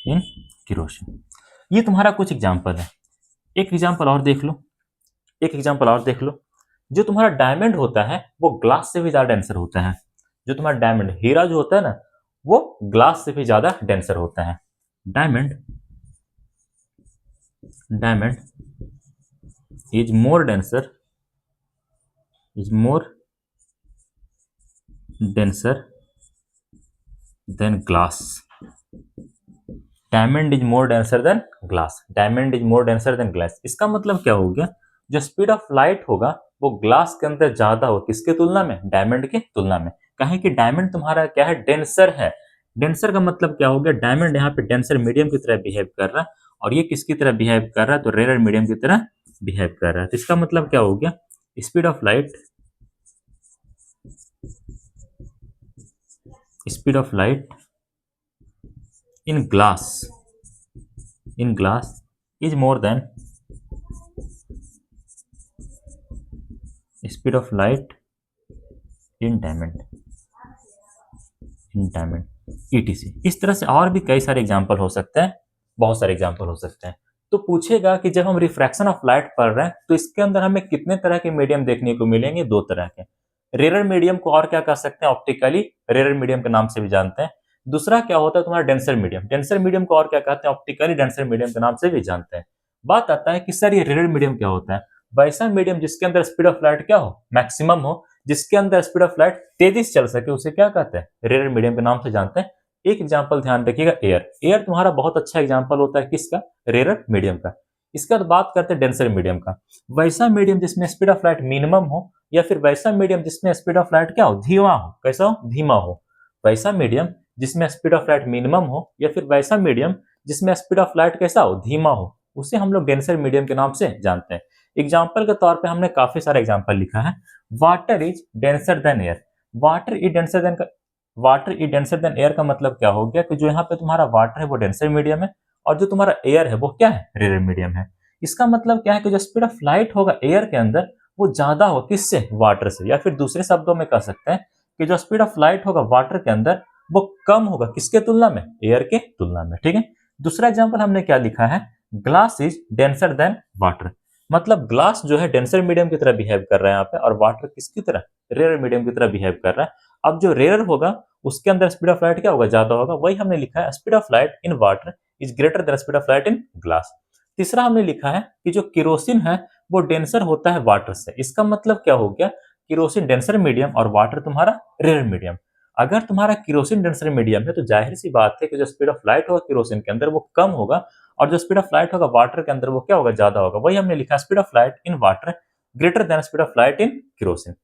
in kerosene. ये तुम्हारा कुछ एग्जांपल है। एक एग्जांपल और देख लो, एक एग्जांपल और देख लो। जो तुम्हारा डायमंड होता है वो ग्लास से भी ज्यादा डेंसर होता है। जो तुम्हारा डायमंड, हीरा जो होता है ना, वो ग्लास से भी ज्यादा डेंसर होता है। Diamond, diamond is more denser, is more denser then glass. Diamond is more denser then glass, diamond is more denser then glass. इसका मतलब क्या हो गया, जो स्पीड ऑफ लाइट होगा वो ग्लास के अंदर ज्यादा हो, किसके तुलना में, डायमंड की तुलना में। कहें कि डायमंड तुम्हारा क्या है, डेंसर है। डेंसर का मतलब क्या हो गया, डायमंड यहाँ पे डेंसर मीडियम की तरह बिहेव कर रहा है, और ये किसकी तरह बिहेव कर रहा है, तो रेयर मीडियम की तरह बिहेव कर रहा है। तो इसका मतलब क्या हो गया, speed of light, speed of light in glass, in glass is more than speed of light in diamond, in diamond etc. इस तरह से और भी कई सारे एग्जांपल हो सकते हैं, बहुत सारे एग्जांपल हो सकते हैं। तो पूछेगा कि जब हम रिफ्रैक्शन ऑफ लाइट पढ़ रहे हैं तो इसके अंदर हमें कितने तरह के मीडियम देखने को मिलेंगे, दो तरह के। रेयर मीडियम को और क्या कह सकते हैं, ऑप्टिकली रेयर मीडियम के नाम से भी जानते हैं। दूसरा क्या होता है तुम्हारा, डेंसर मीडियम। डेंसर मीडियम को और क्या कहते हैं, ऑप्टिकली डेंसर मीडियम के नाम से भी जानते हैं। बात आता है कि सर ये रेयर मीडियम क्या होता है। वैसा मीडियम जिसके अंदर स्पीड ऑफ लाइट क्या हो, मैक्सिमम हो, जिसके अंदर स्पीड ऑफ लाइट तेजी से चल सके, उसे क्या कहते हैं, रेयर मीडियम के नाम से जानते हैं। एक एग्जांपल ध्यान रखिएगा, एयर। एयर तुम्हारा बहुत अच्छा एग्जांपल होता है किसका, रेयर मीडियम का। इसके बाद बात करते हैं डेंसर मीडियम का। वैसा मीडियम जिसमें स्पीड ऑफ लाइट मिनिमम हो, या फिर वैसा मीडियम जिसमें स्पीड ऑफ लाइट क्या हो, धीमा हो। कैसा हो, धीमा हो। वैसा मीडियम जिसमें स्पीड ऑफ लाइट मिनिमम हो, या फिर वैसा मीडियम जिसमें स्पीड ऑफ लाइट कैसा हो, धीमा हो, उसे हम लोग डेंसर मीडियम के नाम से जानते हैं। एग्जाम्पल के तौर पर हमने काफी सारे एग्जाम्पल लिखा है। Water is denser then air. Water is denser than, water is denser then air का मतलब क्या हो गया कि जो यहाँ पे तुम्हारा वाटर है वो डेंसर मीडियम है, और जो तुम्हारा एयर है वो क्या है, रेयर मीडियम है। इसका मतलब क्या है कि जो स्पीड ऑफ लाइट होगा एयर के अंदर वो ज्यादा होगा, किससे, वाटर से। या फिर दूसरे शब्दों में कह सकते हैं कि जो स्पीड ऑफ लाइट होगा वाटर के अंदर वो कम होगा, किसके तुलना में, एयर के तुलना में। ठीक है। दूसरा एग्जाम्पल हमने क्या लिखा है, glass is denser than water. मतलब ग्लास जो है डेंसर मीडियम की तरह बिहेव कर रहा है यहाँ पे, और वाटर किसकी तरह, रेयर मीडियम की तरह बिहेव कर रहा है। अब जो रेयर होगा उसके अंदर स्पीड ऑफ लाइट क्या होगा, ज्यादा होगा। वही हमने लिखा है, speed of light in water is greater than speed of light in glass. तीसरा हमने लिखा है कि जो केरोसिन है वो डेंसर होता है वाटर से। इसका मतलब क्या हो गया, केरोसिन डेंसर मीडियम और वाटर तुम्हारा रेयर मीडियम। अगर तुम्हारा केरोसिन डेंसर मीडियम है तो जाहिर सी बात है कि जो स्पीड ऑफ लाइट होगा केरोसिन के अंदर वो कम होगा, और जो स्पीड ऑफ लाइट होगा वाटर के अंदर वो क्या होगा, ज्यादा होगा। वही हमने लिखा, speed of light in water greater than speed of light in kerosene.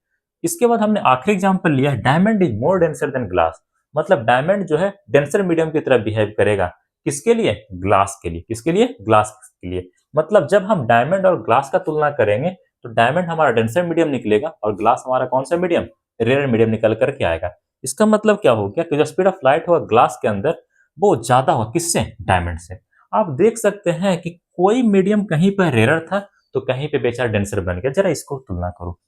इसके बाद हमने आखिरी एग्जांपल लिया है, diamond is more denser then glass. मतलब डायमंड जो है डेंसर मीडियम की तरह बिहेव करेगा, किसके लिए, ग्लास के लिए। किसके लिए, ग्लास के लिए। मतलब जब हम डायमंड और ग्लास का तुलना करेंगे तो डायमंड हमारा डेंसर मीडियम निकलेगा, और ग्लास हमारा कौन सा मीडियम, रेयर मीडियम निकल करके आएगा। इसका मतलब क्या हो गया कि जो स्पीड ऑफ लाइट होगा ग्लास के अंदर वो ज्यादा होगा, किससे, डायमंड से। आप देख सकते हैं कि कोई मीडियम कहीं पर रेयर था तो कहीं पे बेचारा डेंसर बन गया। जरा इसको तुलना करो।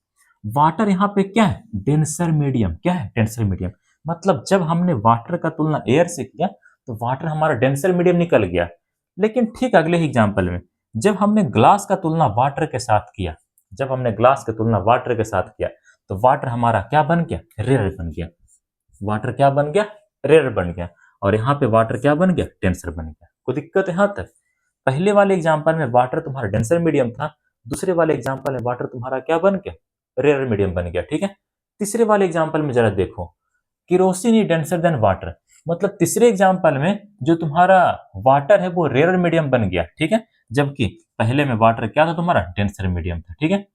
वाटर यहाँ पे क्या है, डेंसर मीडियम। क्या है, डेंसर मीडियम। मतलब जब हमने वाटर का तुलना एयर से किया तो वाटर हमारा डेंसर मीडियम निकल गया। लेकिन ठीक अगले ही एग्जाम्पल में जब हमने ग्लास का तुलना वाटर के साथ किया, जब हमने ग्लास की तुलना वाटर के साथ किया तो वाटर हमारा क्या बन गया, रेयर बन गया। वाटर क्या बन गया, रेयर बन गया। और यहाँ पे वाटर क्या बन गया, डेंसर बन गया। कोई दिक्कत है यहाँ तक? पहले वाले एग्जाम्पल में वाटर तुम्हारा डेंसर मीडियम था, दूसरे वाले एग्जाम्पल में वाटर तुम्हारा क्या बन गया, रेयर मीडियम बन गया। ठीक है। तीसरे वाले एग्जाम्पल में जरा देखो, kerosene is denser than water. मतलब तीसरे एग्जाम्पल में जो तुम्हारा वाटर है वो रेयर मीडियम बन गया, ठीक है, जबकि पहले में वाटर क्या था, तुम्हारा डेंसर मीडियम था, ठीक है।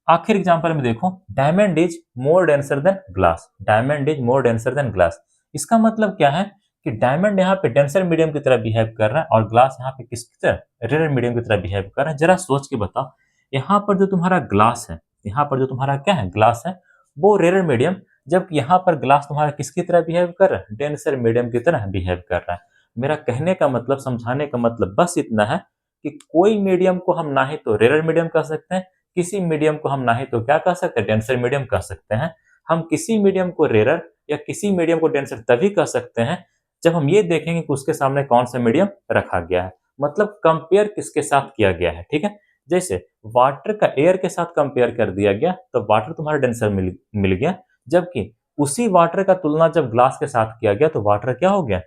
आखिर एग्जाम्पल में देखो, diamond is more denser then glass, diamond is more denser then glass. इसका मतलब क्या है कि डायमंड यहाँ पे डेंसर मीडियम की तरह बिहेव कर रहा है और ग्लास यहाँ पे किसकी तरह, रेयर मीडियम की तरह बिहेव कर रहा है। जरा सोच के बताओ, यहाँ पर जो तुम्हारा ग्लास है, यहाँ पर जो तुम्हारा क्या है, ग्लास है, वो रेयर मीडियम, जबकि यहाँ पर ग्लास तुम्हारा किसकी तरह बिहेव कर रहा है, डेंसर मीडियम की तरह बिहेव कर रहा है। मेरा कहने का मतलब, समझाने का मतलब बस इतना है कि कोई मीडियम को हम ना ही तो रेयर मीडियम कह सकते हैं, किसी मीडियम को हम ना ही तो क्या कह सकते हैं, डेंसर मीडियम कह सकते हैं। हम किसी मीडियम को रेयर या किसी मीडियम को डेंसर तभी कह सकते हैं जब हम ये देखेंगे कि उसके सामने कौन सा मीडियम रखा गया है, मतलब कंपेयर किसके साथ किया गया है, ठीक है। जैसे वाटर का एयर के साथ कंपेयर कर दिया गया तो वाटर तुम्हारा डेंसर मिल गया, जबकि उसी वाटर का तुलना जब ग्लास के साथ किया गया तो वाटर क्या हो गया,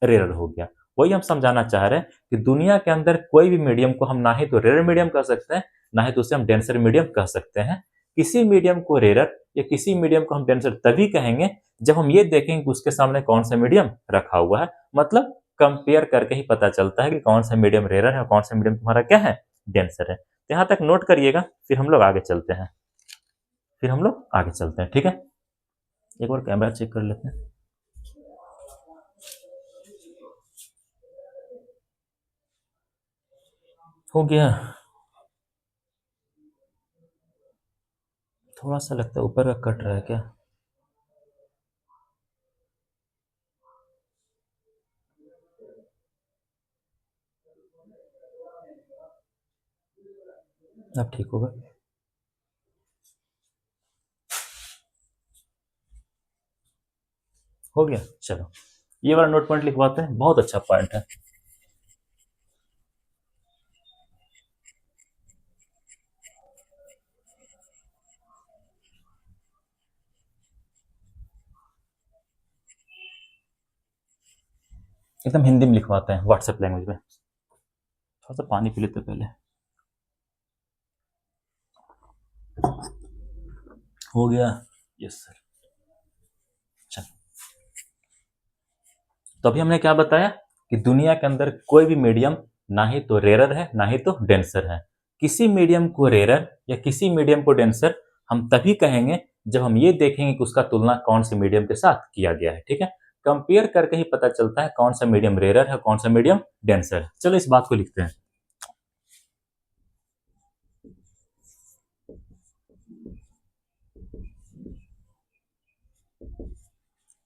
रेयर हो गया। वही हम समझाना चाह रहे हैं कि दुनिया के अंदर कोई भी मीडियम को हम ना ही तो रेयर मीडियम कह सकते हैं, ना ही तो उसे हम डेंसर मीडियम कह सकते हैं। किसी मीडियम को रेयर या किसी मीडियम को हम डेंसर तभी कहेंगे जब हम ये देखेंगे कि उसके सामने कौन सा मीडियम रखा हुआ है, मतलब कंपेयर करके ही पता चलता है कि कौन सा मीडियम रेयर है और कौन सा मीडियम तुम्हारा क्या है, डेंसर है। तो यहाँ तक नोट करिएगा, फिर हम लोग आगे चलते हैं, ठीक है। एक बार कैमरा चेक कर लेते हैं। हो गया, थोड़ा सा लगता है ऊपर का कट रहा है क्या। अब ठीक होगा। हो गया, चलो ये वाला नोट पॉइंट लिखवाते हैं, बहुत अच्छा पॉइंट है। एकदम हिंदी में लिखवाते हैं, व्हाट्सएप लैंग्वेज में। थोड़ा सा पानी पी लेते पहले। हो गया, यस सर। चलो, तो अभी हमने क्या बताया कि दुनिया के अंदर कोई भी मीडियम ना ही तो रेयर है ना ही तो डेंसर है। किसी मीडियम को रेयर या किसी मीडियम को डेंसर हम तभी कहेंगे जब हम ये देखेंगे कि उसका तुलना कौन से मीडियम के साथ किया गया है, ठीक है। कंपेयर करके ही पता चलता है कौन सा मीडियम रेयर है, कौन सा मीडियम डेंसर है। चलो इस बात को लिखते हैं।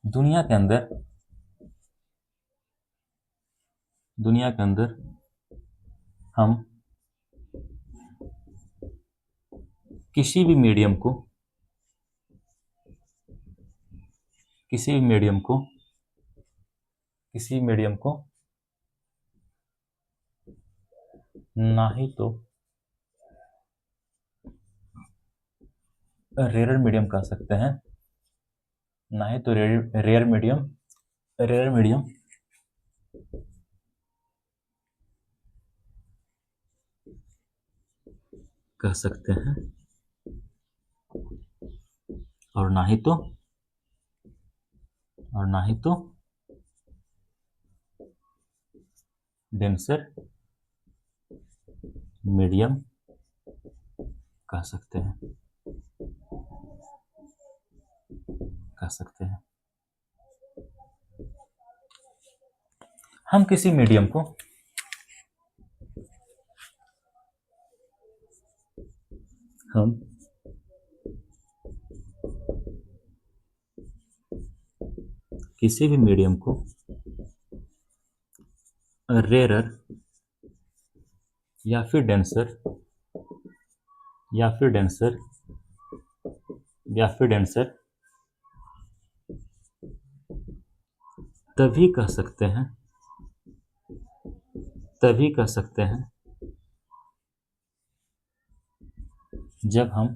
दुनिया के अंदर दुनिया के अंदर हम किसी भी मीडियम को किसी भी मीडियम को किसी मीडियम को ना ही तो रेयर मीडियम कह सकते हैं, ना ही तो रेयर मीडियम कह सकते हैं, और ना ही तो डेंसर मीडियम कह सकते हैं, कह सकते हैं। हम किसी मीडियम को हम किसी भी मीडियम को रेयर या फिर डेंसर या फिर डेंसर या फिर डेंसर तभी कह सकते हैं तभी कह सकते हैं जब हम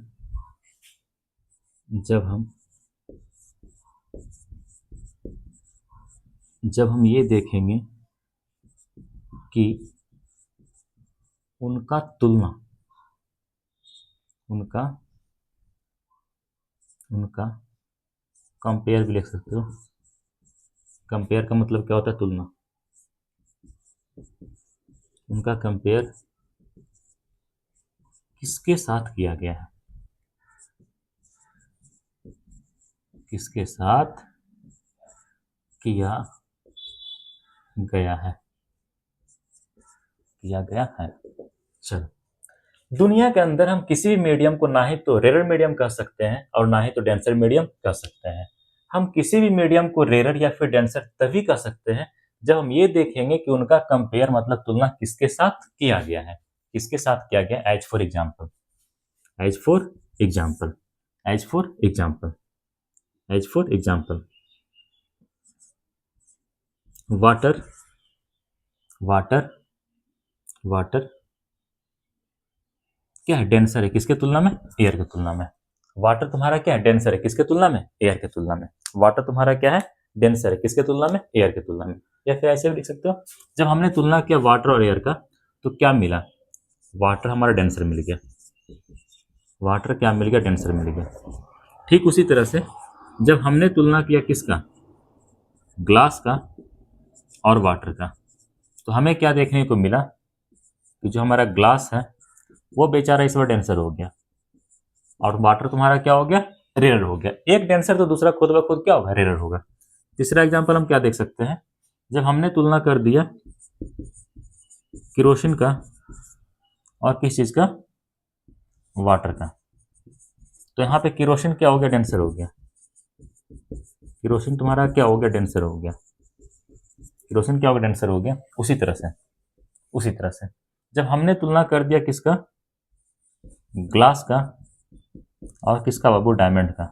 जब हम जब हम ये देखेंगे कि उनका तुलना उनका उनका कंपेयर भी लिख सकते हो, कंपेयर का मतलब क्या होता है? तुलना। उनका कंपेयर किसके साथ किया गया है? किसके साथ किया गया है? किया गया है। चलो, दुनिया के अंदर हम किसी भी मीडियम को ना ही तो रेरर मीडियम कह सकते हैं और ना ही तो डेंसर मीडियम कह सकते हैं। हम किसी भी मीडियम को रेरर या फिर डेंसर तभी कह सकते हैं जब हम ये देखेंगे कि उनका कंपेयर मतलब तुलना किसके साथ किया गया है। किसके साथ किया गया? As for example, as for example, as for example, as for example, water, water, water क्या है? डेंसर है किसके तुलना में? एयर की तुलना में। वाटर तुम्हारा क्या है? डेंसर है किसके तुलना में? एयर की तुलना में। वाटर तुम्हारा क्या है? डेंसर है किसके तुलना में? एयर की तुलना में। या फिर ऐसे भी लिख सकते हो, जब हमने तुलना किया वाटर और एयर का तो क्या मिला? वाटर हमारा डेंसर मिल गया। वाटर क्या मिल गया? डेंसर मिल गया। ठीक उसी तरह से जब हमने तुलना किया किसका? ग्लास का और वाटर का, तो हमें क्या देखने को मिला कि जो हमारा ग्लास है वो बेचारा इस बार डेंसर हो गया और वाटर तुम्हारा क्या हो गया? रेयर हो गया। एक डेंसर तो दूसरा खुद ब खुद क्या होगा? रेयर होगा। तीसरा एग्जांपल हम क्या देख सकते हैं? जब हमने तुलना कर दिया केरोसिन का और किस चीज का? वाटर का, तो यहाँ पे केरोसिन क्या हो गया? डेंसर हो गया। केरोसिन तुम्हारा क्या हो गया? डेंसर हो गया। केरोसिन क्या हो गया? डेंसर हो गया। उसी तरह से, उसी तरह से जब हमने तुलना कर दिया किसका? ग्लास का और किसका बाबू? डायमंड का,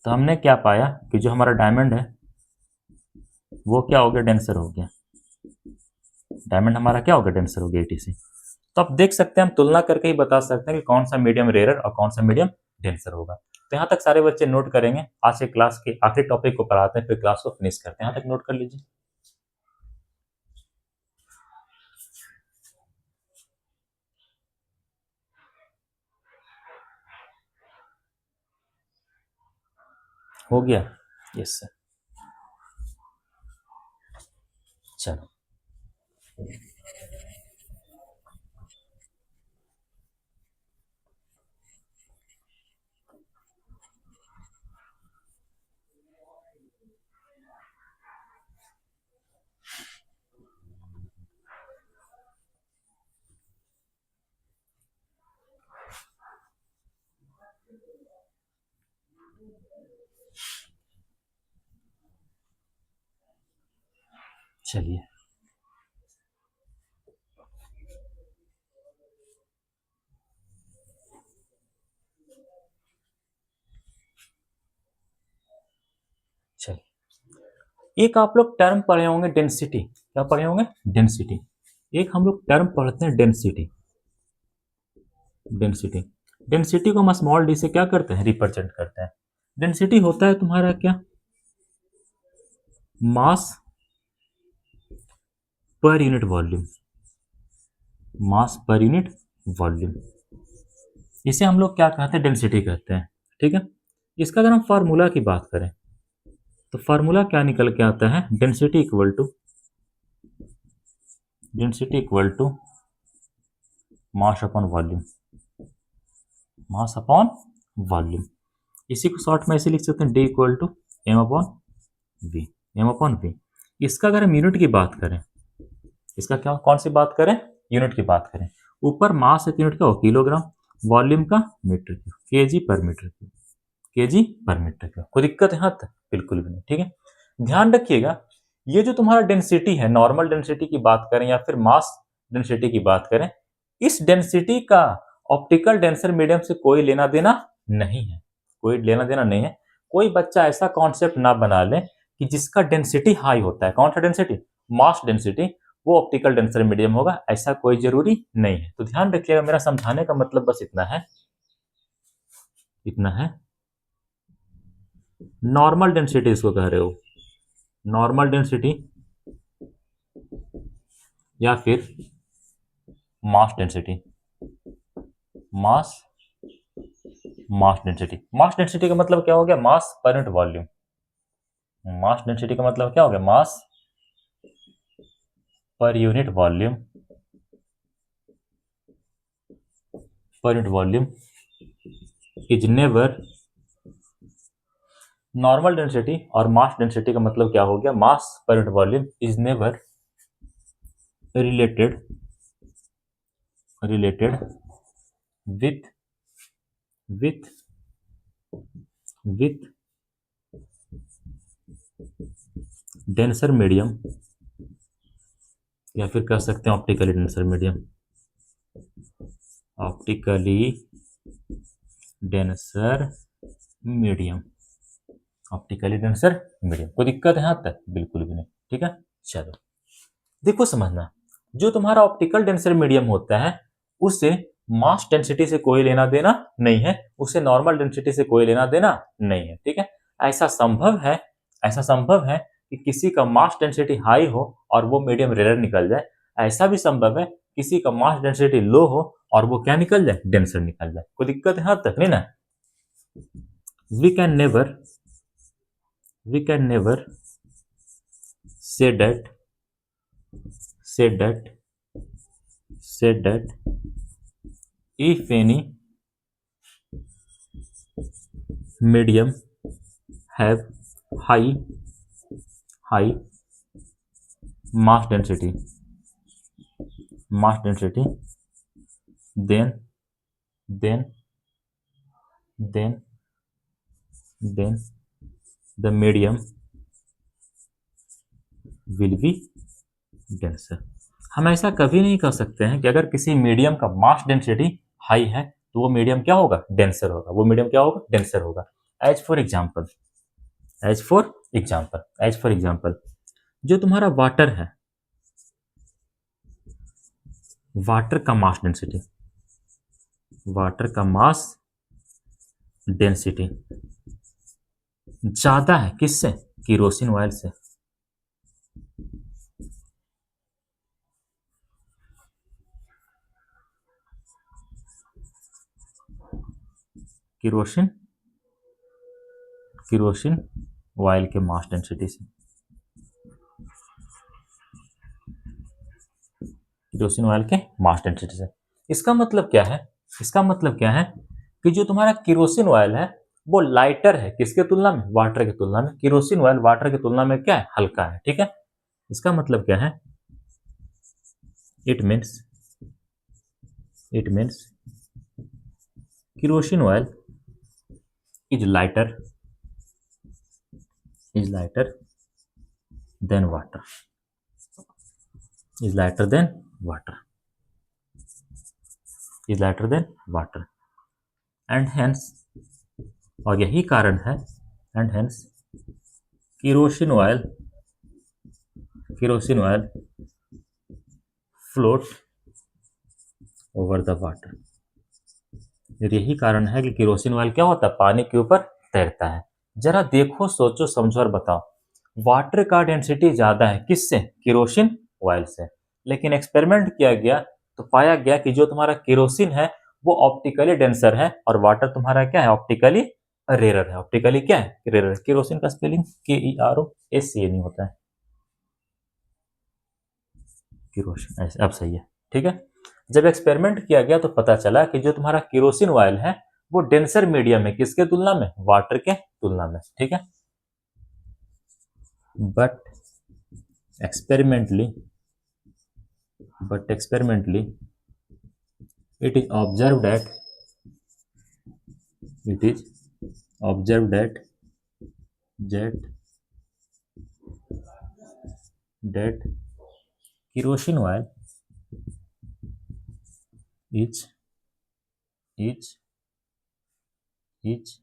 तो हमने क्या पाया कि जो हमारा डायमंड है वो क्या हो गया? डेंसर हो गया। डायमंड हमारा क्या हो गया? डेंसर हो गया एटीसी। तो आप देख सकते हैं हम तुलना करके ही बता सकते हैं कि कौन सा मीडियम रेयर और कौन सा मीडियम डेंसर होगा। तो यहाँ तक सारे बच्चे नोट करेंगे। आज के क्लास के आखिरी टॉपिक को पढ़ाते हैं, फिर क्लास को फिनिश करते हैं। यहाँ तक नोट कर लीजिए। हो गया? Yes sir. चलो, चलिए चलिए, एक आप लोग टर्म पढ़े होंगे डेंसिटी। क्या पढ़े होंगे? डेंसिटी। एक हम लोग टर्म पढ़ते हैं डेंसिटी। डेंसिटी, डेंसिटी को हम स्मॉल डी से क्या करते हैं? रिप्रेजेंट करते हैं। डेंसिटी होता है तुम्हारा क्या? मास पर यूनिट वॉल्यूम। मास पर यूनिट वॉल्यूम, इसे हम लोग क्या कहते हैं? डेंसिटी कहते हैं। ठीक है, इसका अगर हम फार्मूला की बात करें तो फार्मूला क्या निकल के आता है? Density equal to, density equal to mass upon volume. Mass upon volume, इसी को शॉर्ट में ऐसे लिख सकते हैं, D equal to M upon V. M upon V. इसका अगर हम यूनिट की बात करें, इसका क्या, कौन सी बात करें? यूनिट की बात करें। ऊपर मास एक यूनिट का हो किलोग्राम, वॉल्यूम का मीटर क्यूब, केजी पर मीटर क्यूब, केजी पर मीटर क्यूब। कोई दिक्कत है यहाँ तक? बिल्कुल भी नहीं। ठीक है, ध्यान रखिएगा, ये जो तुम्हारा डेंसिटी है, नॉर्मल डेंसिटी की बात करें या फिर मास डेंसिटी की बात करें, इस डेंसिटी का ऑप्टिकल डेंसर मीडियम से कोई लेना देना नहीं है। कोई लेना देना नहीं है। कोई बच्चा ऐसा कॉन्सेप्ट ना बना ले कि जिसका डेंसिटी हाई होता है, कौन सा डेंसिटी? मास डेंसिटी, वो ऑप्टिकल डेंसर मीडियम होगा, ऐसा कोई जरूरी नहीं है। तो ध्यान रखिएगा, मेरा समझाने का मतलब बस इतना है, इतना है। नॉर्मल डेंसिटी इसको कह रहे हो, नॉर्मल डेंसिटी या फिर मास डेंसिटी। मास, मास डेंसिटी, मास डेंसिटी का मतलब क्या हो गया? Mass per unit volume. Mass density का मतलब क्या हो गया, mass per unit volume, per unit volume is never, normal density और मास डेंसिटी का मतलब क्या हो गया, mass per unit volume is never related, related with with with denser medium, या फिर कह सकते हैं optically denser medium, optically denser medium, optically denser medium. कोई दिक्कत है यहाँ तक? बिल्कुल भी नहीं। ठीक है, चलो देखो समझना, जो तुम्हारा ऑप्टिकल डेंसर मीडियम होता है उससे मास डेंसिटी से कोई लेना देना नहीं है, उससे नॉर्मल डेंसिटी से कोई लेना देना नहीं है। ठीक है, ऐसा संभव है, ऐसा संभव है कि किसी का मास डेंसिटी हाई हो और वो मीडियम रेयर निकल जाए, ऐसा भी संभव है किसी का मास डेंसिटी लो हो और वो क्या निकल जाए, डेंसर निकल जाए। कोई दिक्कत यहाँ तक नहीं ना? We can never, we can never say that, say that, say that if any medium have high, high mass density, mass density, then then then then the medium will be denser। हम ऐसा कभी नहीं कह सकते हैं कि अगर किसी मीडियम का मास डेंसिटी हाई है तो वो मीडियम क्या होगा, डेंसर होगा, वो मीडियम क्या होगा, डेंसर होगा। As for example, as for example, as for example, जो तुम्हारा वाटर है, वाटर का मास डेंसिटी, वाटर का मास डेंसिटी ज्यादा है किससे, किरोसिन ऑयल से। किरोसिन, किरोसिन ऑयल के मास डेंसिटी से, किरोसिन ऑयल के मास डेंसिटी से। इसका मतलब क्या है, इसका मतलब क्या है कि जो तुम्हारा किरोसिन ऑयल है वो लाइटर है किसके तुलना में, वाटर की तुलना में। किरोसिन ऑयल वाटर की तुलना में क्या है, हल्का है। ठीक है, इसका मतलब क्या है, it means, it means kerosene oil is lighter, is lighter than water, is lighter than water, is lighter than water, and hence, और यही कारण है, and hence kerosene oil, kerosene oil float over the water। यही कारण है कि kerosene oil क्या होता है, पानी के ऊपर तैरता है। जरा देखो, सोचो, समझो और बताओ, वाटर का डेंसिटी ज्यादा है किससे, केरोसिन ऑयल से, लेकिन एक्सपेरिमेंट किया गया तो पाया गया कि जो तुम्हारा केरोसिन है वो ऑप्टिकली डेंसर है और वाटर तुम्हारा क्या है, ऑप्टिकली रेयर है। ऑप्टिकली क्या है, रेयर। केरोसिन का स्पेलिंग KEROSIN होता है, केरोसिन। ऐसे अब सही है। ठीक है, जब एक्सपेरिमेंट किया गया तो पता चला कि जो तुम्हारा केरोसिन ऑयल है वो डेंसर मीडियम है किसके तुलना में, वाटर के तुलना में। ठीक है, but experimentally, but experimentally it is observed that, it is observed that that kerosene oil is is is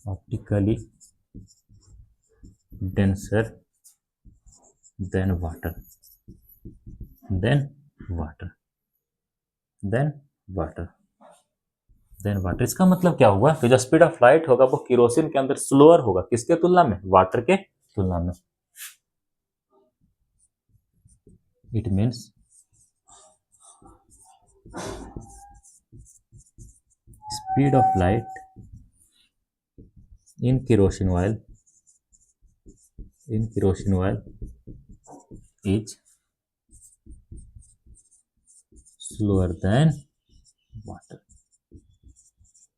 optically denser than water, than water, than water, then water. इसका मतलब क्या हुआ कि जो स्पीड ऑफ लाइट होगा वो kerosene के अंदर स्लोअर होगा किसके तुलना में, वाटर के तुलना में। It means speed of light in kerosene oil in kerosene oil is slower then water,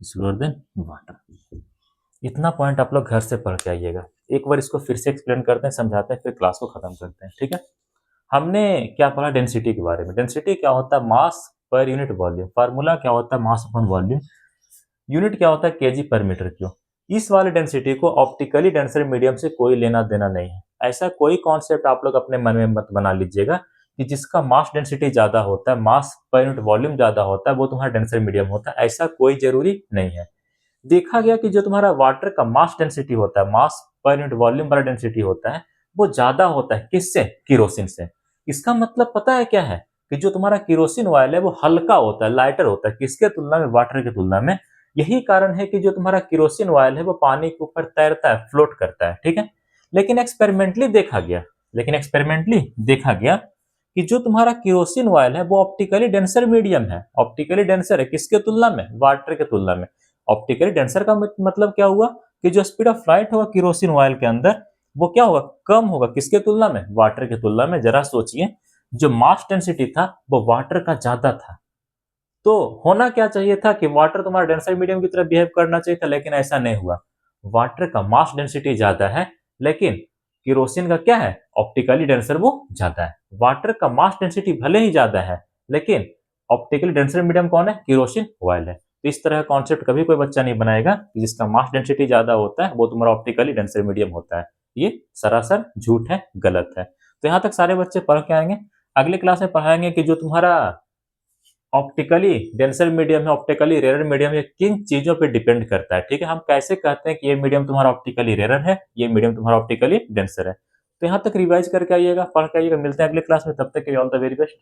slower then water. इतना पॉइंट आप लोग घर से पढ़ के आइएगा। एक बार इसको फिर से एक्सप्लेन करते हैं, समझाते हैं, फिर क्लास को खत्म करते हैं, ठीक है। हमने क्या पढ़ा डेंसिटी के बारे में। डेंसिटी क्या होता है? मास पर यूनिट वॉल्यूम। फार्मूला क्या होता है? मास अपॉन वॉल्यूम। यूनिट क्या होता है? केजी पर मीटर क्यूब। इस वाले डेंसिटी को ऑप्टिकली डेंसर मीडियम से कोई लेना देना नहीं है। ऐसा कोई कॉन्सेप्ट आप लोग अपने मन में मत बना लीजिएगा कि जिसका मास डेंसिटी ज्यादा होता है, मास पर यूनिट वॉल्यूम ज्यादा होता है, वो तुम्हारा डेंसर मीडियम होता है। ऐसा कोई जरूरी नहीं है। देखा गया कि जो तुम्हारा वाटर का मास डेंसिटी होता है, मास पर यूनिट वॉल्यूम वाला डेंसिटी होता है, वो ज्यादा होता है किससे? केरोसिन से। इसका मतलब पता है क्या है? कि जो तुम्हारा केरोसिन ऑयल है वो हल्का होता है, लाइटर होता है, किसके तुलना में? वाटर की तुलना में। यही कारण है कि जो तुम्हारा केरोसिन ऑयल है वो पानी के ऊपर तैरता है, फ्लोट करता है, ठीक है। लेकिन एक्सपेरिमेंटली देखा गया कि जो तुम्हारा केरोसिन ऑयल है वो ऑप्टिकली डेंसर मीडियम है। ऑप्टिकली डेंसर है किसके तुलना में? वाटर के तुलना में। ऑप्टिकली डेंसर का मतलब क्या हुआ कि जो स्पीड ऑफ लाइट होगा केरोसिन ऑयल के अंदर, वो क्या होगा? कम होगा। किसके तुलना में? वाटर के तुलना में। जरा सोचिए, जो मास डेंसिटी था वो वाटर का ज्यादा था, तो होना क्या चाहिए था कि वाटर तुम्हारा डेंसर मीडियम की तरह बिहेव करना चाहिए था, लेकिन ऐसा नहीं हुआ। वाटर का मास डेंसिटी ज्यादा है, लेकिन केरोसिन का क्या है? ऑप्टिकली डेंसर वो ज्यादा है। वाटर का मास डेंसिटी भले ही ज्यादा है, लेकिन ऑप्टिकली डेंसर मीडियम कौन है? केरोसिन ऑयल है। तो इस तरह का कॉन्सेप्ट कभी कोई बच्चा नहीं बनाएगा कि जिसका मास डेंसिटी ज्यादा होता है वो तुम्हारा ऑप्टिकली डेंसर मीडियम होता है। ये सरासर झूठ है, गलत है। तो यहाँ तक सारे बच्चे पढ़ के आएंगे। अगले क्लास में पढ़ाएंगे कि जो तुम्हारा ऑप्टिकली डेंसर मीडियम है, ऑप्टिकली रेयर मीडियम, ये किन चीजों पे डिपेंड करता है, ठीक है। हम कैसे कहते हैं कि ये मीडियम तुम्हारा ऑप्टिकली रेयर है, ये मीडियम तुम्हारा ऑप्टिकली डेंसर है। तो यहाँ तक रिवाइज करके आइएगा, पढ़ के आइएगा। मिलते हैं अगले क्लास में, तब तक के लिए ऑल द वेरी बेस्ट।